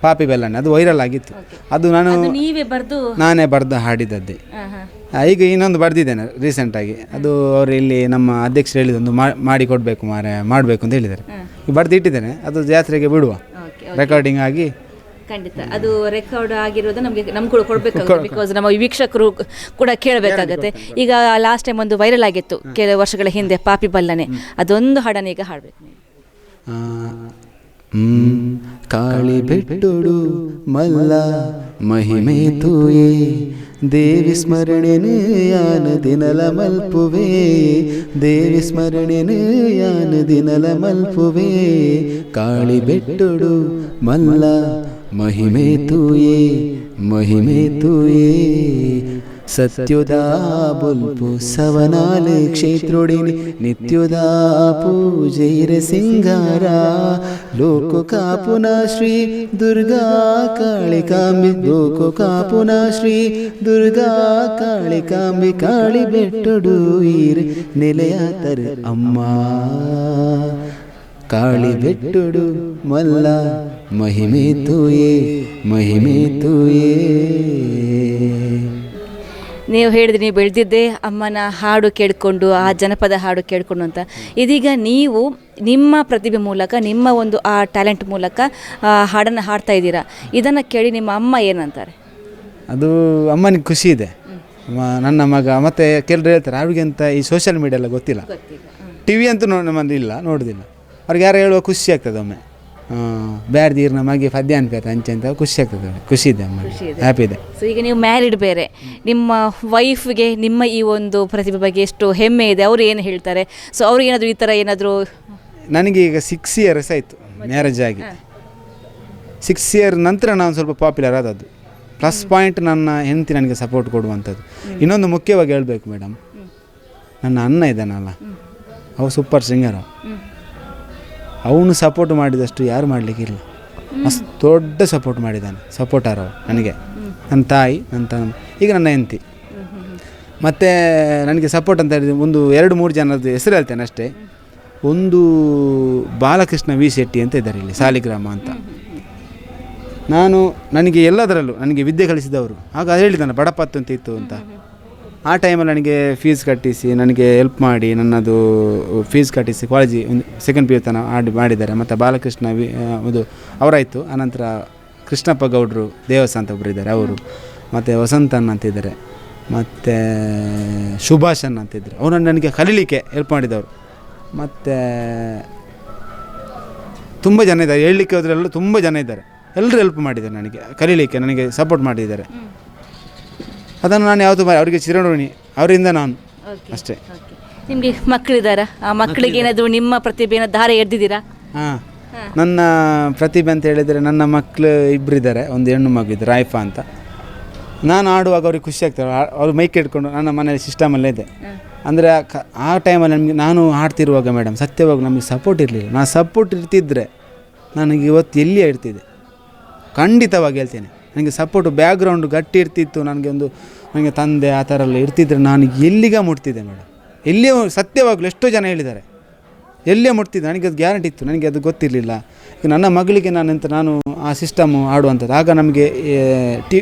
ಪಾಪಿ ಬೆಲ್ಲಣ್ಣೆ, ಅದು ವೈರಲ್ ಆಗಿತ್ತು. ಅದು ನಾನೇ ಬರೆದು ಹಾಡಿದ್ದದ್ದೇ. ಈಗ ಇನ್ನೊಂದು ಬರೆದಿದ್ದೇನೆ ರೀಸೆಂಟಾಗಿ. ಅದು ಅವರು ಇಲ್ಲಿ ನಮ್ಮ ಅಧ್ಯಕ್ಷರು ಹೇಳಿದೊಂದು ಮಾಡಿ ಕೊಡಬೇಕು ಮಾಡಬೇಕು ಅಂತ ಹೇಳಿದ್ದಾರೆ. ಬರೆದು ಇಟ್ಟಿದ್ದೇನೆ, ಅದು ಜಾತ್ರೆಗೆ ಬಿಡುವ, ರೆಕಾರ್ಡಿಂಗ್ ಆಗಿ. ಖಂಡಿತ ಅದು ರೆಕಾರ್ಡ್ ಆಗಿರೋದು ನಮ್ಗೆ ಕೂಡ ಕೊಡಬೇಕಾಗುತ್ತೆ. ಬಿಕಾಸ್ ನಮ್ಮ ವೀಕ್ಷಕರು ಕೂಡ ಕೇಳಬೇಕಾಗತ್ತೆ. ಈಗ ಲಾಸ್ಟ್ ಟೈಮ್ ಒಂದು ವೈರಲ್ ಆಗಿತ್ತು ಕೆಲವು ವರ್ಷಗಳ ಹಿಂದೆ, ಪಾಪಿ ಬಲ್ಲನೆ, ಅದೊಂದು ಹಾಡನ್ನು ಈಗ ಹಾಡಬೇಕು. ಕಾಳಿ ಬೆಟ್ಟೊಡು ಮಲ್ಲ ಮಹಿಮೆ ತೂಯೇ ದೇವಿ ಸ್ಮರಣೆನೇ ಯಾನ ದಿನಲ ಮಲ್ಪುವೆ, ದೇವಿ ಸ್ಮರಣೆನೇ ಯಾನ ದಿನಲ ಮಲ್ಪುವೆ. ಕಾಳಿ ಬೆಟ್ಟೊಡು ಮಲ್ಲ ಮಹಿಮೆ ತೂಯೇ, ಮಹಿಮೆ ತೂಯೇ. ಸತ್ಯುದಾ ಬುಲ್ಪು ಸವನಾಲ ಕ್ಷೇತ್ರೊಡಿನಿ ನಿತ್ಯುದಾ ಪೂಜೆಯಿರೆ ಸಿಂಗಾರ. ಲೋಕ ಕಾಪುನ ಶ್ರೀ ದುರ್ಗಾ ಕಾಳಿಕಾಂಬಿ, ಲೋಕ ಕಾಪುನ ಶ್ರೀ ದುರ್ಗಾ ಕಾಳಿಕಾಂಬಿ. ಕಾಳಿ ಬೆಟ್ಟೊಡು ಈರೆ ನೆಲೆಯಾತರು ಅಮ್ಮ, ಕಾಳಿ ಬೆಟ್ಟೊಡು ಮಲ್ಲ ಮಹಿಮೆ ತೂಯೇ, ಮಹಿಮೆ ತೂಯೇ. ನೀವು ಹೇಳಿದ್ರಿ ನೀವು ಬೆಳೆದಿದ್ದೇ ಅಮ್ಮನ ಹಾಡು ಕೇಳಿಕೊಂಡು, ಆ ಜನಪದ ಹಾಡು ಕೇಳಿಕೊಂಡು ಅಂತ. ಇದೀಗ ನೀವು ನಿಮ್ಮ ಪ್ರತಿಭೆ ಮೂಲಕ, ನಿಮ್ಮ ಒಂದು ಆ ಟ್ಯಾಲೆಂಟ್ ಮೂಲಕ ಹಾಡನ್ನು ಹಾಡ್ತಾ ಇದ್ದೀರಾ. ಇದನ್ನು ಕೇಳಿ ನಿಮ್ಮ ಅಮ್ಮ ಏನಂತಾರೆ? ಅದು ಅಮ್ಮನಿಗೆ ಖುಷಿ ಇದೆ. ನನ್ನ ಮಗ ಮತ್ತು ಕೆಲವರು ಹೇಳ್ತಾರೆ ಅವ್ರಿಗೆ ಅಂತ ಈ ಸೋಷಿಯಲ್ ಮೀಡಿಯಾ ಎಲ್ಲ ಗೊತ್ತಿಲ್ಲ, TV ಅಂತೂ ನಮ್ಮದು ಇಲ್ಲ, ನೋಡೋದಿಲ್ಲ. ಅವ್ರಿಗೆ ಯಾರು ಹೇಳುವ ಖುಷಿ ಆಗ್ತದೆ. ಒಮ್ಮೆ ಬ್ಯಾಡ್ದೀರ್ ನಮಗೆ ಪದ್ಯ ಅನ್ಕತ್ತೆ ಅಂಚೆ ಅಂತ ಖುಷಿ ಆಗ್ತದೆ. ಖುಷಿ ಇದೆ, ಅಮ್ಮ ಹ್ಯಾಪಿ ಇದೆ. ಸೊ ಈಗ ನೀವು ಮ್ಯಾರಿಡ್ ಬೇರೆ, ನಿಮ್ಮ ವೈಫ್ಗೆ ನಿಮ್ಮ ಈ ಒಂದು ಪ್ರತಿಭೆ ಬಗ್ಗೆ ಎಷ್ಟು ಹೆಮ್ಮೆ ಇದೆ, ಅವರು ಏನು ಹೇಳ್ತಾರೆ? ಸೊ ಅವ್ರಿಗೆ ಏನಾದರೂ ಈ ಥರ ಏನಾದರೂ? ನನಗೆ ಈಗ 6 years ಆಯಿತು ಮ್ಯಾರೇಜ್ ಆಗಿ. 6 years ನಂತರ ನಾನು ಸ್ವಲ್ಪ ಪಾಪ್ಯುಲರ್ ಆದದ್ದು. ಪ್ಲಸ್ ಪಾಯಿಂಟ್ ನನ್ನ ಹೆಂಡತಿ ನನಗೆ ಸಪೋರ್ಟ್ ಕೊಡುವಂಥದ್ದು. ಇನ್ನೊಂದು ಮುಖ್ಯವಾಗಿ ಹೇಳಬೇಕು ಮೇಡಮ್, ನನ್ನ ಅಣ್ಣ ಇದ್ದಾನಲ್ಲ, ಅವು ಸೂಪರ್ ಸಿಂಗರ್. ಅವನು ಸಪೋರ್ಟ್ ಮಾಡಿದಷ್ಟು ಯಾರು ಮಾಡಲಿಕ್ಕಿಲ್ಲ. ಮಸ್ತ್ ದೊಡ್ಡ ಸಪೋರ್ಟ್ ಮಾಡಿದ್ದಾನೆ, ಸಪೋರ್ಟರ್ ಅವ ನನಗೆ. ನನ್ನ ತಾಯಿ, ಈಗ ನನ್ನ ಹೆಂಡತಿ. ಮತ್ತು ನನಗೆ ಸಪೋರ್ಟ್ ಅಂತ ಹೇಳಿದರೆ ಒಂದು 2-3 ಜನರದ್ದು ಹೆಸರು ಹೇಳ್ತೇನೆ ಅಷ್ಟೇ. ಒಂದು ಬಾಲಕೃಷ್ಣ ವಿ ಶೆಟ್ಟಿ ಅಂತ ಇದ್ದಾರೆ ಇಲ್ಲಿ, ಸಾಲಿಗ್ರಾಮ ಅಂತ. ನನಗೆ ಎಲ್ಲದರಲ್ಲೂ ನನಗೆ ವಿದ್ಯೆ ಕಲಿಸಿದವರು. ಆಗ ಹೇಳಿದ್ದಾನೆ ಬಡಪತ್ತು ಅಂತ ಇತ್ತು ಅಂತ. ಆ ಟೈಮಲ್ಲಿ ನನಗೆ ಫೀಸ್ ಕಟ್ಟಿಸಿ ನನಗೆ ಹೆಲ್ಪ್ ಮಾಡಿ ನನ್ನದು ಫೀಸ್ ಕಟ್ಟಿಸಿ ಕಾಲೇಜಿ ಒಂದು ಸೆಕೆಂಡ್ ಪಿ ಯು ತನಕ ಮಾಡಿದ್ದಾರೆ. ಮತ್ತು ಬಾಲಕೃಷ್ಣ ಇದು ಅವರಾಯಿತು. ಆನಂತರ ಕೃಷ್ಣಪ್ಪ ಗೌಡರು ದೇವಸ ಅಂತ ಒಬ್ಬರು ಇದ್ದಾರೆ ಅವರು, ಮತ್ತು ವಸಂತನ್ ಅಂತಿದ್ದಾರೆ, ಮತ್ತು ಸುಭಾಷನ್ ಅಂತಿದ್ದಾರೆ. ಅವರು ನನಗೆ ಕಲೀಲಿಕ್ಕೆ ಹೆಲ್ಪ್ ಮಾಡಿದವರು. ಮತ್ತು ತುಂಬ ಜನ ಇದ್ದಾರೆ, ಹೇಳಲಿಕ್ಕೆ ಹೋದ್ರೆಲ್ಲ ತುಂಬ ಜನ ಇದ್ದಾರೆ. ಎಲ್ಲರೂ ಹೆಲ್ಪ್ ಮಾಡಿದ್ದಾರೆ ನನಗೆ ಕಲೀಲಿಕ್ಕೆ, ನನಗೆ ಸಪೋರ್ಟ್ ಮಾಡಿದ್ದಾರೆ. ಅದನ್ನು ನಾನು ಯಾವುದು ಅವರಿಗೆ ಚಿರಋಣಿ, ಅವರಿಂದ ನಾನು ಅಷ್ಟೇ. ನಿಮಗೆ ಮಕ್ಕಳಿದ್ದಾರಾ? ಆ ಮಕ್ಕಳಿಗೆ ಏನಾದರೂ ನಿಮ್ಮ ಪ್ರತಿಭೆನ ಧಾರೆ ಎರೆದಿದ್ದೀರಾ? ಹಾಂ, ನನ್ನ ಪ್ರತಿಭೆ ಅಂತ ಹೇಳಿದರೆ ನನ್ನ ಮಕ್ಕಳು ಇಬ್ಬರಿದ್ದಾರೆ. ಒಂದು ಹೆಣ್ಣು ಮಗು ಇದ್ದಾರೆ, ರಾಯ್ಫಾ ಅಂತ. ನಾನು ಆಡುವಾಗ ಅವ್ರಿಗೆ ಖುಷಿ ಆಗ್ತಾರೆ. ಅವ್ರು ಮೈಕ್ ಇಟ್ಕೊಂಡು ನನ್ನ ಮನೇಲಿ ಸಿಸ್ಟಮಲ್ಲೇ ಇದೆ. ಅಂದರೆ ಆ ಟೈಮಲ್ಲಿ ನಮಗೆ ನಾನು ಆಡ್ತಿರುವಾಗ ಮೇಡಮ್ ಸತ್ಯವಾಗಿ ನಮಗೆ ಸಪೋರ್ಟ್ ಇರಲಿಲ್ಲ. ನಾನು ಸಪೋರ್ಟ್ ಇರ್ತಿದ್ದರೆ ನನಗೆ ಇವತ್ತು ಎಲ್ಲಿಯೇ ಇರ್ತಿದ್ದೆ, ಖಂಡಿತವಾಗಿ ಹೇಳ್ತೇನೆ. ನನಗೆ ಸಪೋರ್ಟು ಬ್ಯಾಕ್ಗ್ರೌಂಡು ಗಟ್ಟಿ ಇರ್ತಿತ್ತು, ನನಗೆ ತಂದೆ ಆ ಥರ ಎಲ್ಲ ಇರ್ತಿದ್ರೆ ನಾನು ಎಲ್ಲಿಗೆ ಮುಟ್ತಿದ್ದೆ ಮೇಡಮ್. ಎಲ್ಲಿಯೇ ಸತ್ಯವಾಗಲೂ ಎಷ್ಟೋ ಜನ ಹೇಳಿದ್ದಾರೆ, ಎಲ್ಲೇ ಮುಟ್ತಿದ್ದೆ. ನನಗೆ ಅದು ಗ್ಯಾರಂಟಿ ಇತ್ತು, ನನಗೆ ಅದು ಗೊತ್ತಿರಲಿಲ್ಲ. ಈಗ ನನ್ನ ಮಗಳಿಗೆ ನಾನು ಆ ಸಿಸ್ಟಮು ಆಡುವಂಥದ್ದು. ಆಗ ನಮಗೆ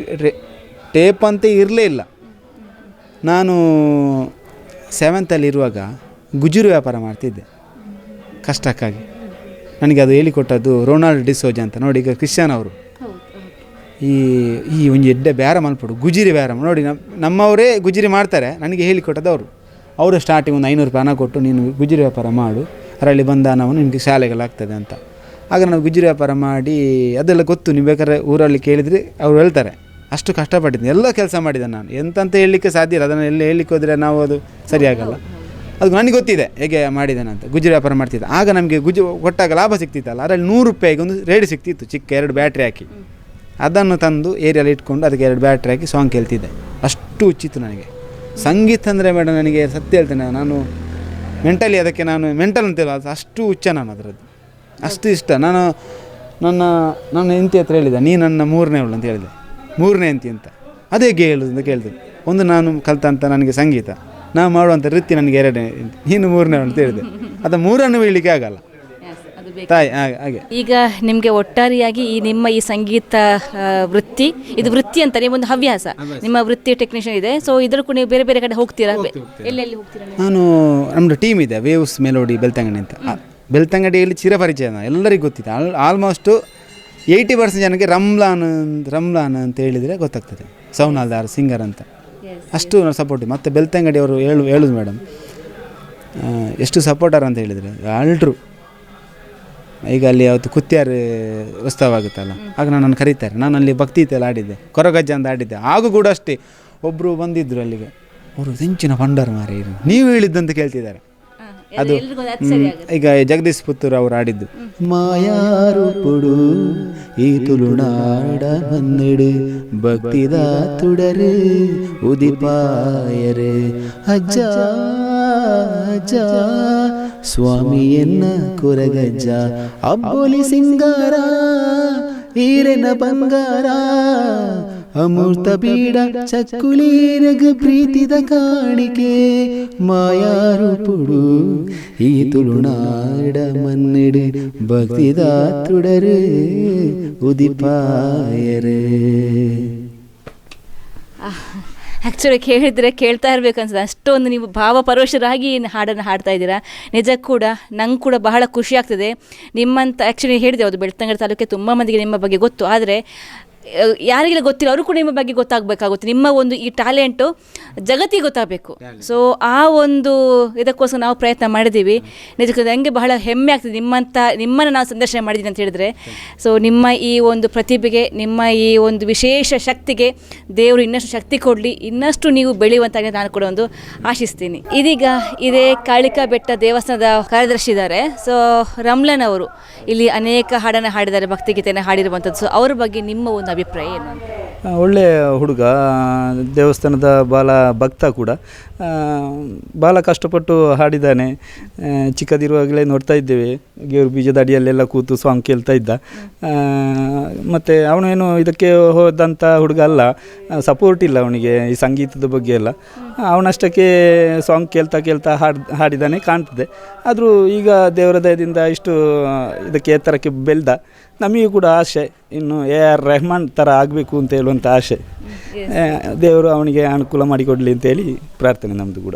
ಟೇಪ್ ಅಂತ ಇರಲೇ ಇಲ್ಲ. ನಾನು 7th ಗುಜರಿ ವ್ಯಾಪಾರ ಮಾಡ್ತಿದ್ದೆ ಕಷ್ಟಕ್ಕಾಗಿ. ನನಗೆ ಅದು ಹೇಳಿಕೊಟ್ಟದ್ದು ರೊನಾಲ್ಡ್ ಡಿಸೋಜ ಅಂತ. ನೋಡಿ, ಈಗ ಕ್ರಿಶ್ಚಿಯನ್ ಅವರು ಈ ಒಂದು ಎಡ್ಡೆ ಬೇರ ಮಲ್ಪಡು ಗುಜಿರಿ ಬೇರ ನೋಡಿ, ನಮ್ಮವರೇ ಗುಜಿರಿ ಮಾಡ್ತಾರೆ. ನನಗೆ ಹೇಳಿಕೊಟ್ಟದ್ದು ಅವರು ಸ್ಟಾರ್ಟಿಂಗ್ ಒಂದು 500 ರೂಪಾಯಿ ಹಣ ಕೊಟ್ಟು ನೀನು ಗುಜಿರಿ ವ್ಯಾಪಾರ ಮಾಡು, ಅದರಲ್ಲಿ ಬಂದ ಹಣವು ನಿಮಗೆ ಶಾಲೆಗಳಾಗ್ತದೆ ಅಂತ. ಆಗ ನಾವು ಗುಜಿರಿ ವ್ಯಾಪಾರ ಮಾಡಿ ಅದೆಲ್ಲ ಗೊತ್ತು. ನೀವು ಬೇಕಾದ್ರೆ ಊರಲ್ಲಿ ಕೇಳಿದರೆ ಅವ್ರು ಹೇಳ್ತಾರೆ. ಅಷ್ಟು ಕಷ್ಟಪಟ್ಟಿದ್ದೀನಿ, ಎಲ್ಲ ಕೆಲಸ ಮಾಡಿದ್ದೆ ನಾನು. ಎಂತಂತ ಹೇಳಲಿಕ್ಕೆ ಸಾಧ್ಯ ಇಲ್ಲ. ಅದನ್ನು ಎಲ್ಲ ಹೇಳಲಿಕ್ಕೆ ಹೋದರೆ ನಾವು ಅದು ಸರಿಯಾಗಲ್ಲ. ಅದು ನನಗೆ ಗೊತ್ತಿದೆ ಹೇಗೆ ಮಾಡಿದ್ದೇನೆ ಅಂತ. ಗುಜರಿ ವ್ಯಾಪಾರ ಮಾಡ್ತಿದ್ದೆ. ಆಗ ನಮಗೆ ಕೊಟ್ಟಾಗ ಲಾಭ ಸಿಗ್ತಿತ್ತಲ್ಲ, ಅದರಲ್ಲಿ 100 ರೂಪಾಯಿಗೆ ಒಂದು ರೇಡಿಯೋ ಸಿಗ್ತಿತ್ತು, ಚಿಕ್ಕ 2 ಬ್ಯಾಟ್ರಿ ಹಾಕಿ. ಅದನ್ನು ತಂದು ಏರಿಯಲ್ಲಿ ಇಟ್ಕೊಂಡು ಅದಕ್ಕೆ 2 ಬ್ಯಾಟ್ರಿ ಹಾಕಿ ಸಾಂಗ್ ಕೇಳ್ತಿದ್ದೆ. ಅಷ್ಟು ಹುಚ್ಚಿತ್ತು ನನಗೆ ಸಂಗೀತ ಅಂದರೆ ಮೇಡಮ್. ನನಗೆ ಸತ್ಯ ಹೇಳ್ತೇನೆ, ನಾನು ಮೆಂಟಲಿ ಅದಕ್ಕೆ ನಾನು ಮೆಂಟಲ್ ಅಂತಿಲ್ಲ, ಅಷ್ಟು ಹುಚ್ಚ ನಾನು ಅದರದ್ದು, ಅಷ್ಟು ಇಷ್ಟ. ನನ್ನ ಹೆಂಡತಿ ಹತ್ರ ಹೇಳಿದೆ, ನೀ ನನ್ನ 3ನೇ ಅವಳು ಅಂತ ಹೇಳಿದೆ. 3ನೇ ಹೆಂಡತಿ ಅಂತ ಅದೇ ಹೇಳೋದು ಅಂತ ಕೇಳಿದೆ. ಒಂದು ನಾನು ಕಲ್ತಂತ ನನಗೆ ಸಂಗೀತ, ನಾನು ಮಾಡುವಂಥ ವೃತ್ತಿ ನನಗೆ 2ನೇ, ನೀನು 3ನೇ ಅವಳು ಅಂತ ಹೇಳಿದೆ. ಅದು 3ಅನ್ನು ಹೇಳಲಿಕ್ಕೆ ಆಗಲ್ಲ ತಾಯಿ. ಹಾಗೆ ಈಗ ನಿಮಗೆ ಒಟ್ಟಾರೆಯಾಗಿ ನಿಮ್ಮ ಈ ಸಂಗೀತ ವೃತ್ತಿ, ಇದು ವೃತ್ತಿ ಅಂತ ಒಂದು ಹವ್ಯಾಸ, ನಿಮ್ಮ ವೃತ್ತಿ ಟೆಕ್ನಿಷಿಯನ್ ಇದೆ. ಸೊ ಇದಕ್ಕೂ ನೀವು ಬೇರೆ ಬೇರೆ ಕಡೆ ಹೋಗ್ತೀರಾ? ಎಲ್ಲೆಲ್ಲಿ ಹೋಗ್ತೀರಾ? ನಾನು ನಮ್ಮದು ಟೀಮ್ ಇದೆ, ವೇವ್ಸ್ ಮೆಲೋಡಿ ಬೆಳ್ತಂಗಡಿ ಅಂತ. ಬೆಳ್ತಂಗಡಿಯಲ್ಲಿ ಚಿರಪರಿಚಯ, ಎಲ್ಲರಿಗೂ ಗೊತ್ತಿದೆ. ಆಲ್ಮೋಸ್ಟು 80% ಜನಕ್ಕೆ ರಮ್ಲಾನ್ ಅಂತ ಹೇಳಿದರೆ ಗೊತ್ತಾಗ್ತದೆ, ಸೌನಾಲ್ದಾರ್ ಸಿಂಗರ್ ಅಂತ. ಅಷ್ಟು ಸಪೋರ್ಟ್. ಮತ್ತು ಬೆಳ್ತಂಗಡಿ ಅವರು ಹೇಳುದು ಮೇಡಮ್, ಎಷ್ಟು ಸಪೋರ್ಟರ್ ಅಂತ ಹೇಳಿದರೆ ಆಲ್ಟ್ರು. ಈಗ ಅಲ್ಲಿ ಯಾವತ್ತು ಕುತ್ಯಾರು ಉತ್ಸವ ಆಗುತ್ತಲ್ಲ, ಆಗ ನನ್ನನ್ನು ಕರೀತಾರೆ. ನಾನು ಅಲ್ಲಿ ಭಕ್ತಿ ಇತ್ತೆಲ್ಲ ಆಡಿದ್ದೆ, ಕೊರಗಜ್ಜ ಅಂತ ಆಡಿದ್ದೆ. ಆಗ ಕೂಡ ಅಷ್ಟೇ ಒಬ್ಬರು ಬಂದಿದ್ದರು ಅಲ್ಲಿಗೆ, ಅವರು ಹೆಂಚಿನ ಪಂಡರ್ ಮಾರಿ ನೀವು ಹೇಳಿದ್ದಂತ ಕೇಳ್ತಿದ್ದಾರೆ. ಅದು ಈಗ ಜಗದೀಶ್ ಪುತ್ತೂರು ಅವರು ಆಡಿದ್ದು. ಮಾಯಾರೂಪುಡು ಈ ತುಳುನಾಡ ಮನ್ನೆಡು ಭಕ್ತಿದ ತುಡರು ಉದಿಪಾಯರೆ ಅಜ್ಜ ಅಜ್ಜ ಸ್ವಾಮಿಯನ್ನ ಕೊರಗಜ್ಜ ಅಬ್ಬೋಲಿ ಸಿಂಗಾರ ಈರೆನ ಬಂಗಾರ ಅಮೂರ್ತ ಬೀಡ ಚಕ್ಕುಲೀರಗ ಪ್ರೀತಿದ ಕಾಣಿಕೆ ಮಾಯಾರೂಪುಡು ಈ ತುಳುನಾಡ ಮನ್ನೆಡು ಭಕ್ತಿದ ತುಡರು ಉದಿಪಾಯರೆ. ಆ್ಯಕ್ಚುಲಿ ಕೇಳಿದರೆ ಕೇಳ್ತಾ ಇರಬೇಕು ಅನ್ಸುತ್ತೆ, ಅಷ್ಟೊಂದು ನೀವು ಭಾವಪರೋಷರಾಗಿ ಹಾಡನ್ನು ಹಾಡ್ತಾ ಇದ್ದೀರಾ. ನಿಜ ಕೂಡ ನಂಗೆ ಕೂಡ ಬಹಳ ಖುಷಿ ಆಗ್ತದೆ. ನಿಮ್ಮಂತ ಆ್ಯಕ್ಚುಲಿ ಹೇಳಿದೆ, ಅದು ಬೆಳ್ತಂಗಡಿ ತಾಲೂಕಿಗೆ ತುಂಬ ಮಂದಿಗೆ ನಿಮ್ಮ ಬಗ್ಗೆ ಗೊತ್ತು, ಆದರೆ ಯಾರಿಗೆಲ್ಲ ಗೊತ್ತಿಲ್ಲ ಅವರು ಕೂಡ ನಿಮ್ಮ ಬಗ್ಗೆ ಗೊತ್ತಾಗಬೇಕಾಗುತ್ತೆ. ನಿಮ್ಮ ಒಂದು ಈ ಟ್ಯಾಲೆಂಟು ಜಗತ್ತಿಗೆ ಗೊತ್ತಾಗಬೇಕು. ಸೊ ಆ ಒಂದು ಇದಕ್ಕೋಸ್ಕರ ನಾವು ಪ್ರಯತ್ನ ಮಾಡಿದ್ದೀವಿ. ನಿಜಕ್ಕೂ ನನಗೆ ಬಹಳ ಹೆಮ್ಮೆ ಆಗ್ತದೆ ನಿಮ್ಮನ್ನು ನಾವು ಸಂದರ್ಶನ ಮಾಡಿದ್ದೀನಿ ಅಂತ ಹೇಳಿದ್ರೆ. ಸೊ ನಿಮ್ಮ ಈ ಒಂದು ಪ್ರತಿಭೆಗೆ, ನಿಮ್ಮ ಈ ಒಂದು ವಿಶೇಷ ಶಕ್ತಿಗೆ ದೇವರು ಇನ್ನಷ್ಟು ಶಕ್ತಿ ಕೊಡಲಿ, ಇನ್ನಷ್ಟು ನೀವು ಬೆಳೆಯುವಂತಾಗಿ ನಾನು ಕೂಡ ಒಂದು ಆಶಿಸ್ತೀನಿ. ಇದೀಗ ಇದೇ ಕಾಳಿಕಾ ಬೆಟ್ಟ ದೇವಸ್ಥಾನದ ಕಾರ್ಯದರ್ಶಿ ಇದ್ದಾರೆ. ಸೊ ರಮ್ಲನ್ ಅವರು ಇಲ್ಲಿ ಅನೇಕ ಹಾಡನ್ನು ಹಾಡಿದ್ದಾರೆ, ಭಕ್ತಿಗೀತೆಯನ್ನು ಹಾಡಿರುವಂಥದ್ದು. ಸೊ ಅವ್ರ ಬಗ್ಗೆ ನಿಮ್ಮ ಒಂದು ಅಭಿಪ್ರಾಯ ಏನು? ಒಳ್ಳೆಯ ಹುಡುಗ, ದೇವಸ್ಥಾನದ ಬಾಲ ಭಕ್ತ ಕೂಡ. ಭಾಳ ಕಷ್ಟಪಟ್ಟು ಹಾಡಿದ್ದಾನೆ. ಚಿಕ್ಕದಿರುವಾಗಲೇ ನೋಡ್ತಾ ಇದ್ದೇವೆ, ಗೇರು ಬೀಜದ ಅಡಿಯಲ್ಲೆಲ್ಲ ಕೂತು ಸಾಂಗ್ ಕೇಳ್ತಾ ಇದ್ದ. ಮತ್ತು ಅವನೇನು ಇದಕ್ಕೆ ಹೋದಂಥ ಹುಡುಗ ಅಲ್ಲ, ಸಪೋರ್ಟ್ ಇಲ್ಲ ಅವನಿಗೆ ಈ ಸಂಗೀತದ ಬಗ್ಗೆ ಎಲ್ಲ. ಅವನಷ್ಟಕ್ಕೆ ಸಾಂಗ್ ಕೇಳ್ತಾ ಹಾಡಿದ್ದಾನೆ ಕಾಣ್ತದೆ. ಆದರೂ ಈಗ ದೇವರ ದಯದಿಂದ ಇಷ್ಟು ಇದಕ್ಕೆ ಎತ್ತರಕ್ಕೆ ಬೆಳೆದ. ನಮಗೂ ಕೂಡ ಆಸೆ ಇನ್ನು AR ರೆಹಮಾನ್ ಥರ ಆಗಬೇಕು ಅಂತ ಹೇಳುವಂಥ ಆಸೆ. ದೇವರು ಅವನಿಗೆ ಅನುಕೂಲ ಮಾಡಿಕೊಡಲಿ ಅಂತೇಳಿ ಪ್ರಾರ್ಥನೆ ನಮ್ಮದು ಕೂಡ.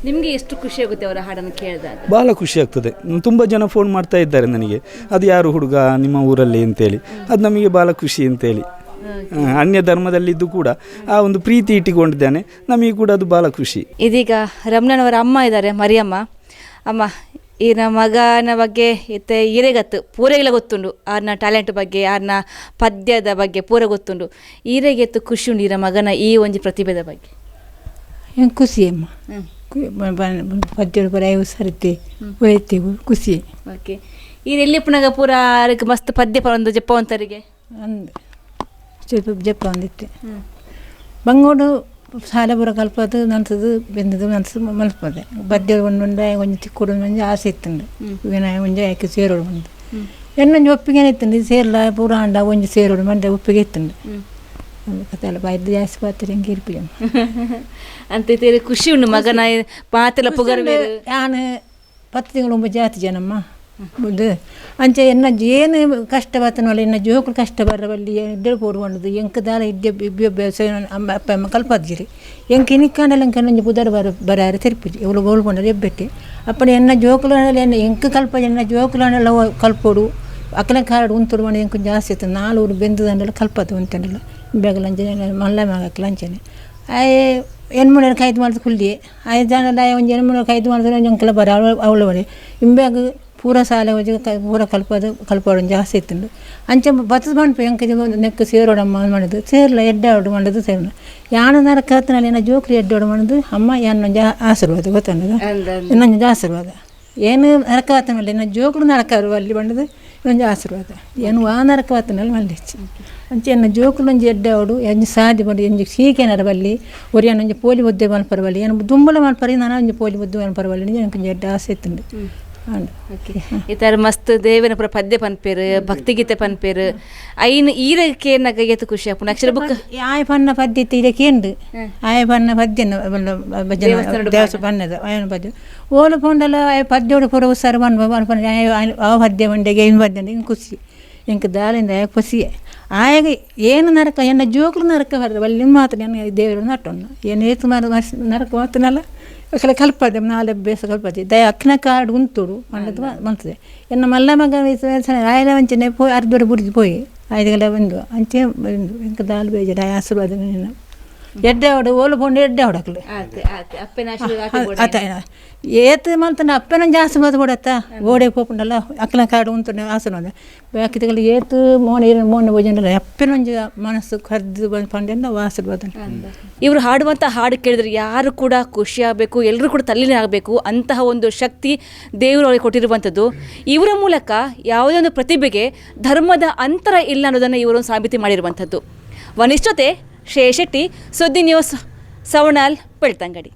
ನಿಮಗೆ ಎಷ್ಟು ಖುಷಿ ಆಗುತ್ತೆ ಅವರ ಹಾಡನ್ನು ಕೇಳಿದಾಗ? ಭಾಳ ಖುಷಿ ಆಗ್ತದೆ. ತುಂಬ ಜನ ಫೋನ್ ಮಾಡ್ತಾ ಇದ್ದಾರೆ ನನಗೆ, ಅದು ಯಾರು ಹುಡುಗ ನಿಮ್ಮ ಊರಲ್ಲಿ ಅಂತೇಳಿ. ಅದು ನಮಗೆ ಭಾಳ ಖುಷಿ ಅಂತೇಳಿ. ಅನ್ಯ ಧರ್ಮದಲ್ಲಿದ್ದು ಕೂಡ ಆ ಒಂದು ಪ್ರೀತಿ ಇಟ್ಟುಕೊಂಡಿದ್ದಾನೆ, ನಮಗೆ ಕೂಡ ಅದು ಭಾಳ ಖುಷಿ. ಇದೀಗ ರಮಣನವರ ಅಮ್ಮ ಇದ್ದಾರೆ, ಮರಿಯಮ್ಮ ಅಮ್ಮ. ಈನ ಮಗನ ಬಗ್ಗೆ ಇತ್ತೆ ಈರೆಗತ್ತು ಪೂರೆಗೆಲ್ಲ ಗೊತ್ತುಂಡು, ಆರ್ನ ಟ್ಯಾಲೆಂಟ್ ಬಗ್ಗೆ, ಆರ್ನ ಪದ್ಯದ ಬಗ್ಗೆ ಪೂರ ಗೊತ್ತುಂಡು. ಈರೆಗೆತ್ತು ಖುಷಿ ಉಂಡು ಈರ ಮಗನ ಈ ಒಂಜಿ ಪ್ರತಿಭೆದ ಬಗ್ಗೆ? ಹೆಂಗೆ ಖುಷಿ ಅಮ್ಮ, ಪದ್ಯಗಳು ಬರ ಸರಿತೆ ಬರೀತೇವೆ ಖುಷಿ. ಓಕೆ, ಈರು ಎಲ್ಲಿ ಪುನಗ ಪೂರ ಅದಕ್ಕೆ ಮಸ್ತ್ ಪದ್ಯ ಒಂದು ಜಪ್ಪವಂತರಿಗೆ ಅಂದು ಸ್ವಲ್ಪ ಜಪ್ಪ ಒಂದಿತ್ತೆ ಬಂಗೋಡು ಸಾಲ ಬರೋ ಕಲ್ಪದು ನನ್ಸದು ಬೆಂದದು ನನ್ಸು ಮಲ್ಪದೆ ಬದ್ದೆ ಒಂದೊಂದು ಒಂಜಿ ತಿಕ್ಕೊಡು ಒಂಜಿ ಆಸೆ ಇತ್ತಂಡು ವಿನಾಯ ಒಂಜಿ ಯಾಕೆ ಸೇರೋಡು ಬಂದು ಎನ್ನೊಂಜಿ ಒಪ್ಪಿಗೆ ಇತ್ತಂಡು ಸೇರ್ಲ ಪೂರ ಅಂಡ ಒಂಜಿ ಸೇರೋಡು ಮಂಡೆ ಒಪ್ಪಿಗೆ ಇತ್ತಂಡು ಕಥೆಲ್ಲ ಬಾಯ್ದು ಜಾಸ್ತಿ ಪಾತ್ರೆ ಹೆಂಗೆ ಇರ್ಪಿ ಅಂತ ಖುಷಿ ಉಂಡು ಮಗನ ಪಾತೆಲ್ಲ ಪುಗರ್ ನಾನು 10 ತಿಂಗಳು ಒಬ್ಬ ಜಾತಿ ಜನಮ್ಮ ಬುದು ಅಂಚೆ ಎನ್ನ ಏನು ಕಷ್ಟ ಬರ್ತನಲ್ಲ ಎನ್ನ ಜೋಕುಲು ಕಷ್ಟ ಬರವಲ್ಲಿ ಇಡ್ಡೆ ಪೋಡುವಂಡದು ಎಂಕ ದಾಲ ಇಡ್ಡೆ ಇಬ್ಬ ಅಮ್ಮ ಅಪ್ಪ ಅಮ್ಮ ಕಲ್ಪದ್ಗಿರಿ ಎಂಕ ಇನಿಕ್ಕಾಂಡಲ್ಲ ಎಂಕ ಬುಧರ ಬರಾರೆ ತೆರ್ಪಿಜಿ ಇವಳು ಗೋಲ್ಕೊಂಡರು ಎಬ್ಬೆಟ್ಟೆ ಅಪ್ಪನ ಎನ್ನ ಜೋಕುಲಲ್ಲಿ ಎನ್ನ ಎಂಕ ಕಲ್ಪ ಎನ್ನ ಜೋಕುಲನ್ನೆಲ್ಲ ಕಲ್ಪೋಡು ಅಕ್ಕನ ಕಾರಡು ಉಂತುಡು ಮಾಡಿ ಎಂಕ ಜಾಸ್ತಿ ಇತ್ತು 4 ಊರು ಬೆಂದದಂಡೆಲ್ಲ ಕಲ್ಪತ್ತು ಉಂಟಂಡಲ್ಲ ಬೇಗಲಂಚನೆ ಮಲ್ಲ ಮಗಕ್ಕೆ ಲಂಚನೆ ಆಯ್ ಹೆಣ್ಮುಣ್ಣ ಕೈದು ಮಾಡಿದ ಕುಲ್ಲಿ ಆಯ್ ಜನ ಒಂದು ಹೆಣ್ಮುಣ್ಣ ಕೈದು ಮಾಡಿದ್ರೆ ಎಂಕೆಲ್ಲ ಬರ ಅವಳು ಬಡಿ ಇಂಬ್ಯಾಗ ಪೂರ ಸಾಲ ಹೋಗಿ ಪೂರ ಕಲ್ಪೋಡು ಜಾಸ್ತಿ ಇತ್ತುಂಡು ಅಂಚೆ ಬತ್ತದ ಮಾಡ್ಪು ಎಂಕ ನೆಕ್ಕ ಸೇರೋಡಮ್ಮ ಮಾಡಿದ್ದು ಸೇರ್ಲ ಎಡ್ಡಾಡು ಮಾಡೋದು ಸೇರೋಣ ಯಾಣ ನರಕ ಹತ್ತಿನಲ್ಲಿ ಏನೋ ಜೋಕ್ರಿ ಎಡ್ಡಾಡು ಮಾಡೋದು ಅಮ್ಮ ಏನೊಂದು ಆಶೀರ್ವಾದ ಗೊತ್ತಂಡದು ಇನ್ನೊಂದು ಆಶೀರ್ವಾದ ಏನು ನರಕ ಹತ್ತನಲ್ಲಿ ಏನೋ ಜೋಕ್ರು ನರಕ ಅಲ್ಲಿ ಬಂಡದು ಇನ್ನೊಂದು ಆಶೀರ್ವಾದ ಏನು ಆ ನರಕ ಹತ್ತನಲ್ಲಿ ಮಲ್ಲಿ ಅಂಚೆ ಎನ್ನ ಜೋಕುಲು ಒಂಜಿ ಎಡ್ಡಾಡು ಎಂಜಿ ಸಾದಿ ಬಂದು ಎಂಜಿ ಸೀಕೆನರ ಬಲ್ಲಿ ಒರಿಯನ ಒಂಜಿ ಪೋಲಿ ಬುದ್ದೆ ಮಲ್ಪರವಲ್ಲಿ ಏನು ದುಂಬಲ ಮಲ್ಪರಿ ನಾನು ಒಂಜಿ ಪೋಲಿ ಬುದ್ದೆ ಮಲ್ಪರವಲ್ಲಿ ನನಗೆ ಎಡ್ಡ ಆಸೆ ಇತ್ತುಂಡು. ಈ ಥರ ಮಸ್ತ್ ದೇವನ ಪುರ ಪದ್ಯ ಪನ್ಪೇರು ಭಕ್ತಿಗೀತೆ ಪನ್ಪೇರು ಐನು ಈರಕ್ಕೆ ನಗೈತು ಖುಷಿ ಆಪುಂಡು ಅಕ್ಷರ ಬುಕ್ ಆಯ ಪನ್ನ ಪದ್ಯ ಇತ್ತು ಇದಕ್ಕೆ ಉಂಡು ಆಯ ಪನ್ನ ಪದ್ಯ ದೇವಸ್ಥಾನ ಪನ್ನದ ಆಯನ ಪದ್ಯ ಓಲು ಪೊಂಡಲ ಆಯ ಪದ್ಯೋಡು ಪುರ ಉತ್ಸಾರ ಆ ಪದ್ಯ ಮಂಡೆಗೆ ಇನ್ನು ಪದ್ಯ ಹಿಂಗೆ ಖುಷಿ ಎಂಕ ದಾಳಿಂದ ಖುಷಿಯೇ ಆಯಾಗ ಏನು ನರಕ ಎನ್ನ ಜೋಕುಲು ನರಕ ಬರ್ತದೆ ಅಲ್ಲಿ ಮಾತ್ರ ನನ್ನ ದೇವರು ನಟ್ಟೊನ್ನ ಏನು ಏತು ನರಕ ಮಾತನಲ್ಲ ಅಕ್ಕಲ ಕಲ್ಪದೆ 4 ಬೇಸ ಕಲ್ಪದೆ ದಯ ಅಕ್ಕನ ಕಾರ್ಡು ಉಂತುಡು ಮಂಡದು ಬಂತದೆ ಎನ್ನ ಮಲ್ಲ ಮಗ ಆಯ್ಲ ವಂಚನೆ ಪೋಯಿ ಅರ್ಧೋಡು ಬುಡಿದು ಪೋಯಿ 5 ಗಂಟೆ ಬಂದು ಅಂಚೆ ಬಂದು ಎಂಕ ದಾಲ್ ಬೇಜಾರ ಆಶೀರ್ವಾದ ನೀನು ಎಡ್ಡೆ ಹೊಡು ಓಲು ಪೊಂಡು ಎಡ್ಡೆ ಹೊಡಕ್ಲು ಆತ ಏತು ಮಲ್ತನ ಅಪ್ಪನ ಜಾಸ್ತಿ ಮಾತು ಕೊಡತ್ತ ಓಡೆ ಪೋಪುಂಡಲ್ಲ ಅಕ್ಕನ ಕಾಡು ಉಂಟು ಆಸನ ಬಾಕಿತಗಳು ಏತು ಮೋನ ಭೋಜನ ಅಪ್ಪನ ಒಂಜಿ ಮನಸ್ಸು ಕರೆದು ಪಂಡೆಲ್ಲ ಆಶೀರ್ವಾದ. ಇವರು ಹಾಡುವಂಥ ಹಾಡು ಕೇಳಿದ್ರೆ ಯಾರು ಕೂಡ ಖುಷಿ ಆಗಬೇಕು, ಎಲ್ಲರೂ ಕೂಡ ತಲ್ಲಿನೇ ಆಗಬೇಕು ಅಂತಹ ಒಂದು ಶಕ್ತಿ ದೇವರು ಅವರಿಗೆ ಕೊಟ್ಟಿರುವಂಥದ್ದು. ಇವರ ಮೂಲಕ ಯಾವುದೇ ಒಂದು ಪ್ರತಿಭೆಗೆ ಧರ್ಮದ ಅಂತರ ಇಲ್ಲ ಅನ್ನೋದನ್ನು ಇವರು ಸಾಬೀತು ಮಾಡಿರುವಂಥದ್ದು. ವನಿಷ್ಠತೆ ಶ್ರೇಯಶೆಟ್ಟಿ, ಸುದ್ದಿ ನ್ಯೂಸ್, ಸವಣಾಲ್, ಬೆಳ್ತಂಗಡಿ.